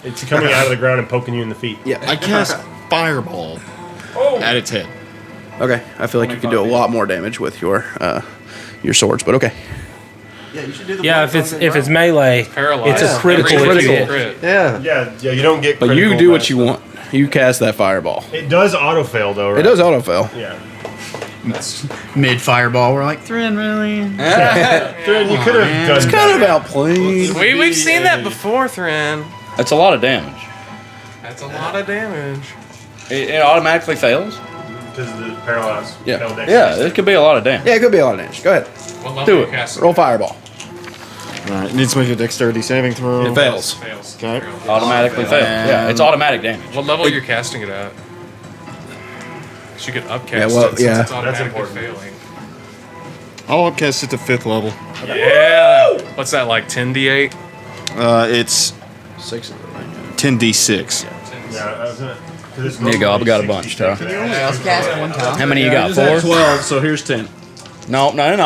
It's coming out of the ground and poking you in the feet.
Yeah.
I cast fireball at its head.
Okay. I feel like you can do a lot more damage with your swords, but okay.
Yeah, you should do the
Yeah, if it's melee,
Paralyzed.
it's a critical
Every
if you
critical
hit.
crit.
Yeah.
Yeah, you don't get.
But you
critical
do what
mass.
you want. You cast that fireball.
It does auto fail though, right?
It does autofail.
Yeah.
mid fireball. We're like, Thrin, really?
You could have done.
It's kind of outplayed.
We've seen that before, Thrin.
That's a lot of damage.
That's a lot of damage.
It automatically fails?
Because of the paralyzed.
Yeah.
failed
Yeah,
dexterity.
it could be a lot of damage.
Yeah, it could be a lot of damage. Go ahead.
What level
Do
are you
it.
casting?
Roll fireball.
Right. It needs to make a dexterity saving throw.
It fails.
Fails.
Okay.
Automatically fails. Yeah, it's automatic damage.
What level you're casting it at? You could upcast
Yeah, well,
it since
yeah.
it's automatically
important.
failing.
I'll upcast it to 5th level.
Yeah. What's that, like 10d8?
It's
6 of it right now.
10d6.
There you go. I've got a bunch, Ty. How many you got? 4?
12, so here's 10.
No. Here, we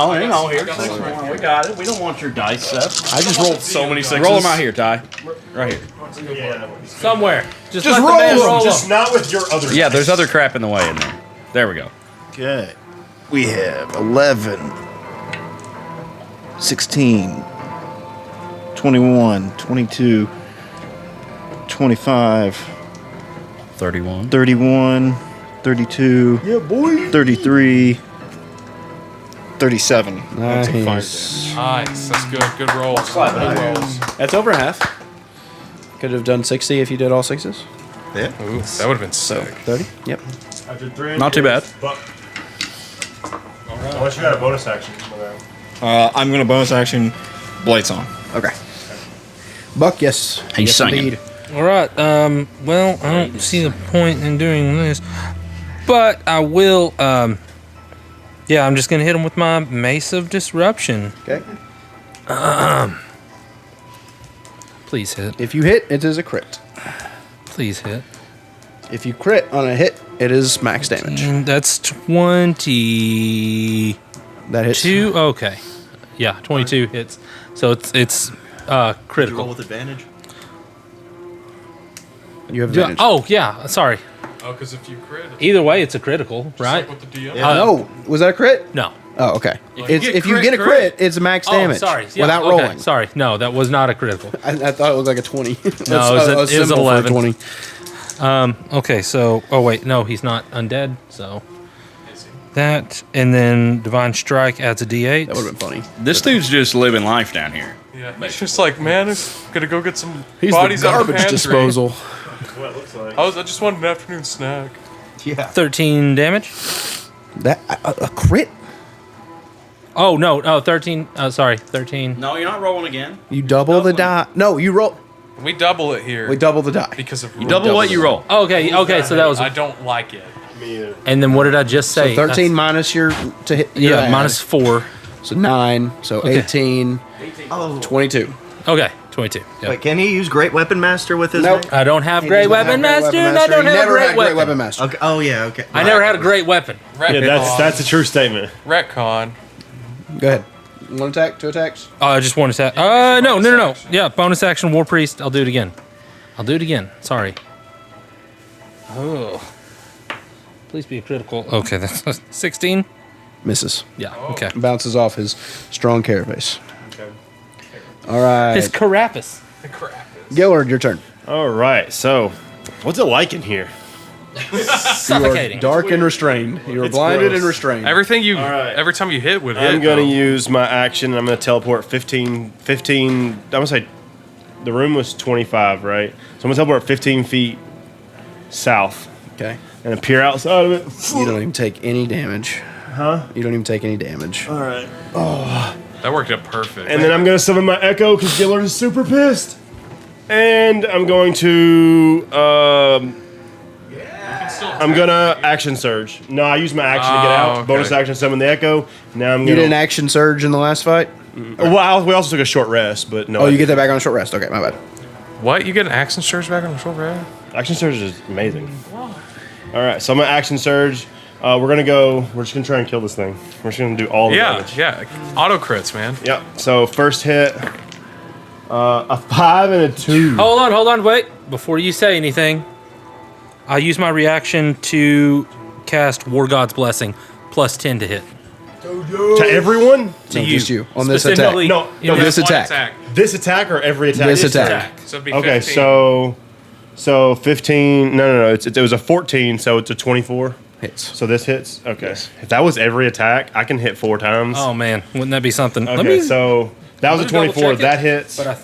got it. We don't want your dice set.
I just rolled so many sixes.
Roll them out here, Ty. Right here.
Somewhere. Just
Just
let
roll
the man
them.
roll
Just
them.
not with your other.
Yeah, there's other crap in the way in there. There we go.
Okay. We have 11, 16, 21, 22, 25,
31.
31, 32, 33, 37.
Nice.
Nice. That's good. Good rolls. Good rolls.
That's over half. Could have done 60 if you did all 6s.
Yeah.
Ooh, that would have been sick.
30? Yep.
I did 3.
Not too bad.
Unless you got a bonus action.
I'm going to bonus action Blights on.
Okay. Buck, yes.
He's
Yes,
singing.
indeed.
All right. Well, I don't see the point in doing this, but I will. Yeah, I'm just gonna hit him with my Mace of Disruption.
Okay.
Please hit.
If you hit, it is a crit.
Please hit.
If you crit on a hit, it is max damage.
And that's 22.
That hits.
Okay. Yeah, 22 hits. So it's critical.
Roll with advantage.
You have advantage.
Oh yeah. Sorry.
Oh, because if you crit, it's
Either way, it's a critical,
just
right?
like with the DM.
No. Was that a crit?
No.
Oh, okay.
If you
If you get a crit, it's max damage.
Oh, sorry. Yeah,
without
okay.
rolling.
Sorry. No, that was not a critical.
I thought it was like a 20.
No, it was
symbol for a
11.
20.
Okay, so wait, no, he's not undead. So that, and then Divine Strike adds a D8.
That would have been funny.
This dude's just living life down here.
Yeah. It's just like, man, it's gonna go get some
He's
bodies
the
out of the
garbage
pantry.
disposal.
What it looks like.
I just wanted an afternoon snack.
Yeah.
13 damage.
That a crit?
Oh no, 13. Sorry, 13.
No, you're not rolling again.
You double the die. No, you roll.
We double it here
We double the die.
because of
You double what you roll.
Okay, so that was.
I don't like it.
Me either.
And then what did I just
So
say?
13 minus your to hit. Your
Yeah,
add.
minus 4.
So 9. So
Okay.
18.
Oh.
22.
Okay, 22. Yep.
Wait, can he use Great Weapon Master with his?
Nope.
name?
I don't have
He
Great
does not have
Weapon
Great
Master, and I
Master.
don't
He
have
never
Great
had
Weapon.
Great Weapon Master.
Okay. Oh yeah. Okay.
I never had a Great Weapon.
Yeah, that's a true statement.
Retcon.
Go ahead. 1 attack, 2 attacks.
I just want to attack. No. Yeah, bonus action, War Priest. I'll do it again. Sorry. Oh. Please be a critical. Okay, that's 16.
Misses.
Yeah. Okay.
Bounces off his strong carapace. All right.
His carapace.
Gillard, your turn.
All right. So, what's it like in here?
Suffocating.
Dark and restrained. You are
It's
blinded
gross.
and restrained.
Everything you,
right.
every time you hit would hit.
I'm going to
though.
use my action. I'm going to teleport 15. I'm going to say the room was 25, right? So I'm going to teleport 15 feet south
Okay.
and appear outside of it.
You don't even take any damage.
Huh?
You don't even take any damage.
All right.
That worked out perfect.
And then I'm going to summon my Echo because Gillard is super pissed. And I'm going to. I'm going to action surge. No, I used my action to get out.
okay.
Bonus action summon the Echo. Now I'm
You
going
did an
to.
action surge in the last fight?
Well, we also took a short rest, but no.
Oh, you get that back on a short rest. Okay, my bad.
What? You get an action surge back on the short red?
Action surge is amazing. All right, so I'm gonna action surge. We're just gonna try and kill this thing. We're just gonna do all the damage.
Yeah. Auto crits, man.
Yep. So first hit, a 5 and a 2.
Hold on, wait. Before you say anything, I'll use my reaction to cast War God's Blessing, plus 10 to hit.
To everyone?
To
No,
you.
just you. On this
Specifically-
attack.
No,
this
One
attack.
This attack or every attack?
This attack.
So it'd be
Okay,
15.
so 15. No. It was a 14, so it's a 24.
Hits.
So this hits. Okay. If that was every attack, I can hit 4 times.
Oh man, wouldn't that be something?
Okay, so that was a
let me double
24.
check it.
That hits.
But
I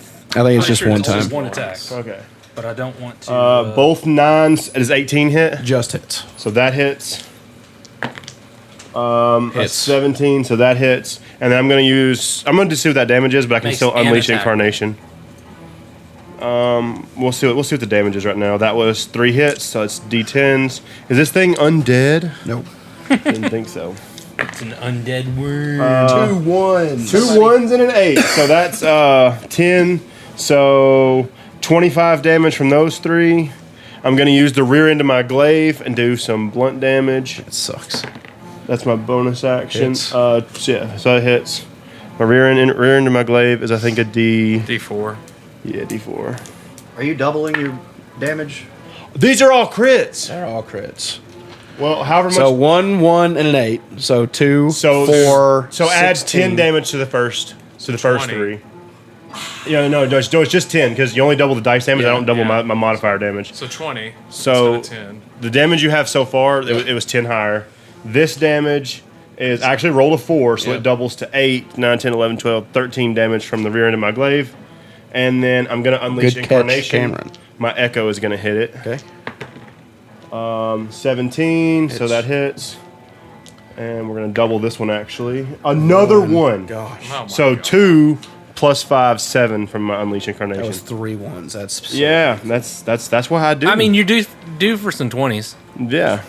think it's just one time.
one attack.
Okay.
But I don't want to.
Both 9s. Does 18 hit?
Just hits.
So that hits. A
Hits.
17, so that hits. And then I'm going to see what that damage is, but I can
Makes
still
an
unleash
attack.
Incarnation. We'll see what the damage is right now. That was 3 hits, so it's D10s. Is this thing undead?
Nope.
Didn't think so.
It's an undead word.
2 1s.
2 1s and an 8. So that's 10. So 25 damage from those 3. I'm going to use the rear end of my glaive and do some blunt damage.
It sucks.
That's my bonus action.
Hits.
So it hits. My rear end of my glaive is, I think, a
D4.
Yeah, D4.
Are you doubling your damage?
These are all crits.
They're all crits.
Well, however much.
So 1, 1, and an 8. So 2,
So
4.
So add
16.
10 damage to the first
20.
3. Yeah, no, it's just 10 because you only double the dice damage. I don't double
Yeah.
my modifier damage.
So 20
So
instead of 10.
the damage you have so far, it was 10 higher. This damage is actually rolled a 4, so
Yeah.
it doubles to 8, 9, 10, 11, 12, 13 damage from the rear end of my glaive. And then I'm going to unleash
Good catch,
Incarnation.
Cameron.
My Echo is going to hit it.
Okay.
17, so
Hits.
that hits. And we're going to double this one, actually. Another 1.
Gosh.
Oh my
So
God.
2 plus 5, 7 from my Unleash Incarnation.
That was 3 1s. That's
Yeah, that's what I do.
I mean, you're due for some 20s.
yeah.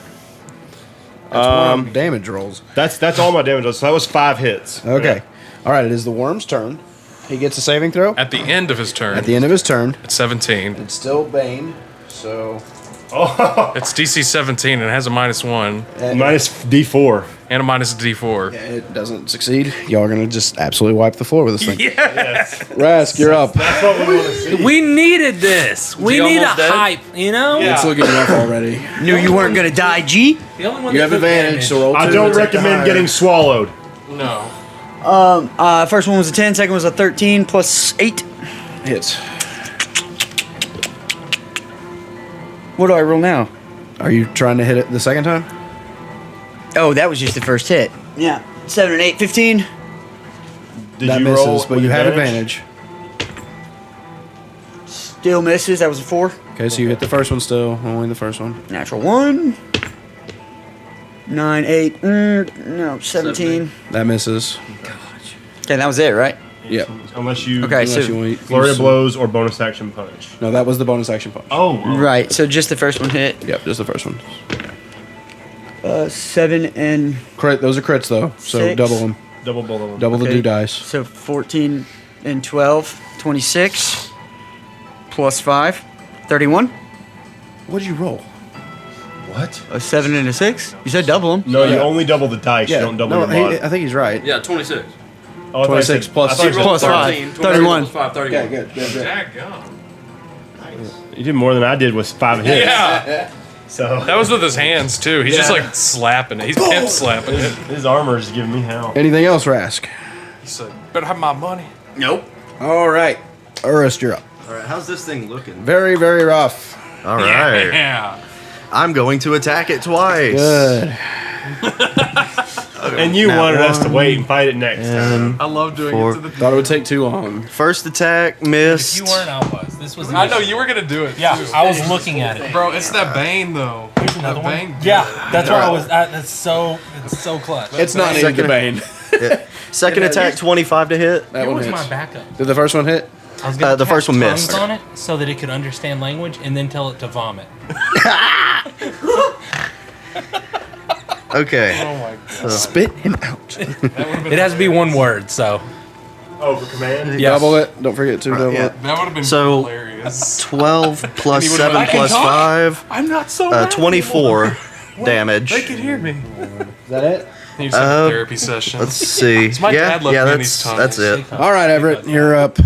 That's one of damage rolls.
That's all my damage. So that was 5 hits.
Okay. All right. It is the worm's turn. He gets a saving throw
At the end of his turn,
at the end of his turn.
it's 17.
It's still Bane. So
It's DC 17 and it has a -1
Minus D4.
and a minus D4.
it doesn't succeed. Y'all are gonna just absolutely wipe the floor with this thing.
Yes.
Rask, you're up.
That's what we want to see.
We needed this. We
he
need a
almost dead?
hype, you know?
It's looking rough already.
Knew you weren't gonna die, G.
The only one
You
that
have
took
advantage,
damage.
so roll 2.
I don't
to take the
recommend
higher.
getting swallowed.
No.
First one was a 10, second was a 13 plus 8.
hits.
What do I roll now?
Are you trying to hit it the second time?
Oh, that was just the first hit. Yeah. 7 and 8, 15.
Did
That
you
misses,
roll
but
with
you have advantage.
Still misses. That was a 4.
Okay, so you hit the first one still. Only the first one.
Natural 1. 9, 8, no, 17.
That misses.
Okay, that was it, right?
Yep.
Unless you
Okay,
Unless you
so
want
flurry of blows or bonus action punch.
No, that was the bonus action punch.
Oh,
right, so just the first one hit.
Yep, just the first one.
7 and
Crit. Those are crits though, so
6.
double them.
double bullet.
Double the
Okay.
do dice.
so 14 and 12, 26 plus 5, 31.
What did you roll?
What?
A 7 and a 6. You said double them.
No, you
Yeah.
only double the dice. You don't double your mod.
I think he's right.
Yeah, 26.
Oh, I thought you
26
said-
plus
I thought you
6
said
plus 5.
13,
31.
plus 5, 31.
Okay, good.
Daggum.
You did more than I did with 5 hits.
Yeah.
So
That was with his hands too. He's just like slapping it. He's pimp slapping it.
his armor is giving me hell.
Anything else, Rask?
He said, "Better have my money."
Nope.
All right. Urist, you're up.
All right, how's this thing looking?
Very, very rough.
All right.
Yeah.
I'm going to attack it twice.
Good.
And you
Nat
wanted us to
1.
wait and fight it next time.
I love doing
4.
it to the.
Thought it would take too long.
First attack missed.
If you weren't, I was. This was.
I know you were gonna do it.
Yeah,
too.
I was looking at it.
Bro, it's that Bane though.
Here's another
That
one.
Bane.
Yeah, that's why I was. It's so clutch.
It's not even the Bane.
Second attack, 25 to hit.
That
Here
one
was
hits.
my backup.
Did the first one hit?
I was gonna
The first
tap
one
tongues
missed.
on it so that it could understand language and then tell it to vomit.
Okay.
Oh my god.
Spit him out.
It has to be one word, so.
Oh, for command?
Yes.
Double it. Don't forget to double
yeah.
it.
That would have been
So-
hilarious.
12 plus
And he would've
7
been, "I can
plus
talk."
5.
I'm not so.
24 damage.
They can hear me.
Is that it?
You just have a therapy session.
Let's see.
my
yeah,
dad left
yeah,
me in
that's
these tunnels.
that's it.
All right, Everett, you're up.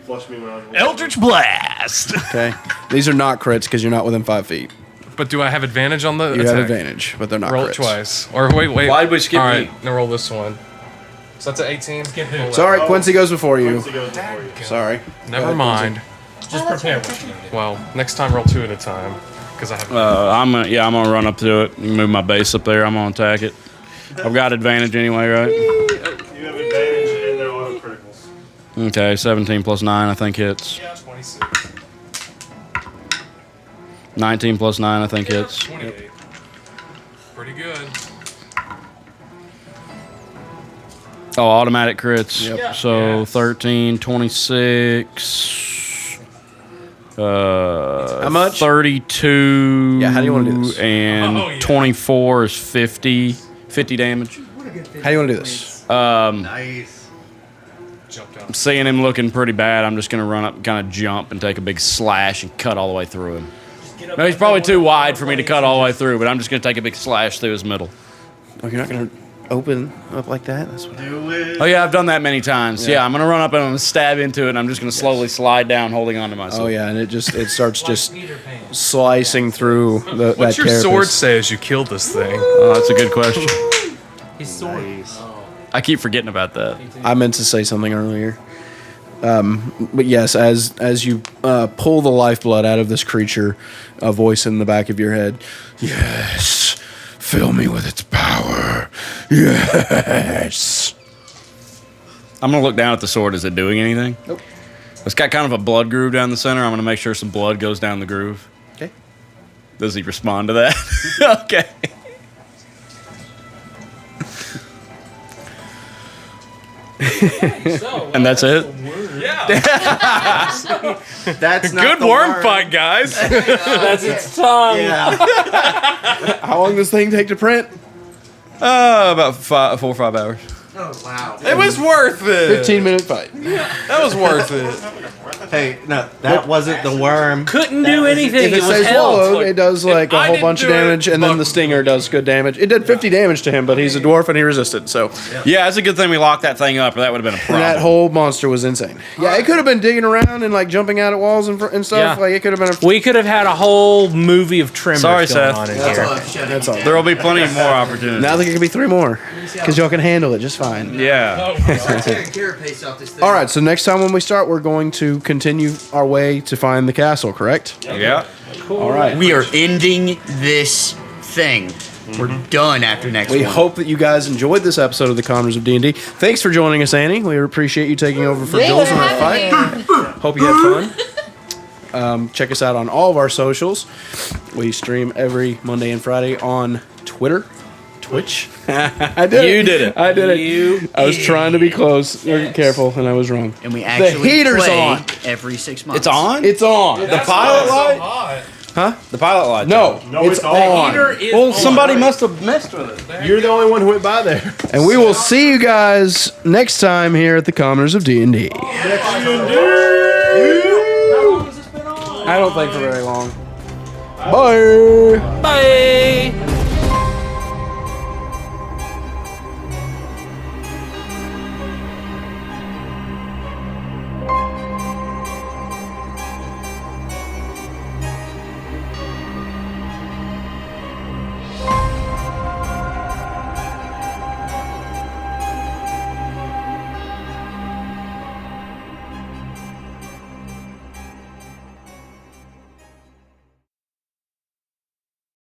Flush me when I was
Eldritch Blast!
Okay. These are not crits because you're not within 5 feet.
But do I have advantage on the
You
attack?
have advantage, but they're not
Roll
crits.
it twice. Or wait.
Why'd we skip
All
me?
right, now roll this one. So that's an 18.
Sorry, Quincy goes before you.
Quincy goes before you.
Sorry.
Never mind.
Just prepare what you need to do.
Well, next time roll 2 at a time. Because I have.
I'm gonna run up to it. Move my base up there. I'm gonna attack it. I've got advantage anyway, right?
You have advantage and they're auto criticals.
Okay, 17 plus 9, I think hits.
26.
19 plus 9, I think hits.
28. Pretty good.
Oh, automatic crits.
Yep.
So
Yes.
13, 26.
How much?
32.
Yeah, how do you wanna do this?
And 24 is 50 damage.
How do you want to do this?
Nice.
I'm seeing him looking pretty bad. I'm just going to run up and kind of jump and take a big slash and cut all the way through him. No, he's probably too wide for me to cut all the way through, but I'm just going to take a big slash through his middle.
Oh, you're not going to open up like that? That's what
Do it.
Oh, yeah, I've done that many times. Yeah, I'm going to run up and I'm going to stab into it, and I'm just going to slowly slide down, holding onto myself.
Oh, yeah, and it starts just slicing through the
What's
that
your sword
carapace.
say as you killed this thing?
Oh, that's a good question.
His sword.
I keep forgetting about that.
I meant to say something earlier. But yes, as you pull the lifeblood out of this creature, a voice in the back of your head, yes, fill me with its power. Yes.
I'm going to look down at the sword. Is it doing anything?
Nope.
It's got kind of a blood groove down the center. I'm going to make sure some blood goes down the groove.
Okay.
Does he respond to that? Okay. And that's it?
That's not
Good
the
worm
word.
fight, guys.
That's its tongue.
Yeah.
How long does this thing take to print?
About 4 or 5 hours.
Oh wow.
It was worth it.
15-minute fight.
That was worth it.
Hey, no, that wasn't the worm.
Couldn't do anything.
If it
It was
stays
hell.
swallowed, it does like a
I
whole
didn't
bunch of
do it,
damage, and then
but-
the stinger does good damage. It did 50 damage to him, but he's a dwarf and he resisted, so
Yeah, it's a good thing we locked that thing up, or that would have been a
and
problem.
that whole monster was insane. Yeah, it could have been digging around and like jumping out at walls and stuff.
Yeah.
Like it could have been a.
We could have had a whole movie of Tremors
Sorry,
going
Seth.
on in
That's
here.
all. That's all.
There will be plenty more opportunities.
Now there can be 3 more because y'all can handle it just fine.
Yeah.
All right, so next time when we start, we're going to continue our way to find the castle. Correct?
Yeah.
All right.
We are ending this thing. We're done after next
We
one.
hope that you guys enjoyed this episode of the Commoners of D&D. Thanks for joining us, Annie. We appreciate you taking over for Jules in our fight. Hope you had fun. Check us out on all of our socials. We stream every Monday and Friday on Twitter. Twitch? I did
You
it.
did it.
I did it. I was trying to be close. Careful, and I was wrong.
And we actually
heater's
play
on.
every 6 months.
It's on?
It's on.
The pilot light? The pilot light.
No, it's on.
Well, somebody must have messed with it.
You're the only one who went by there.
And we will see you guys next time here at the Commoners of D&D. I don't think for very long. Bye.
Bye.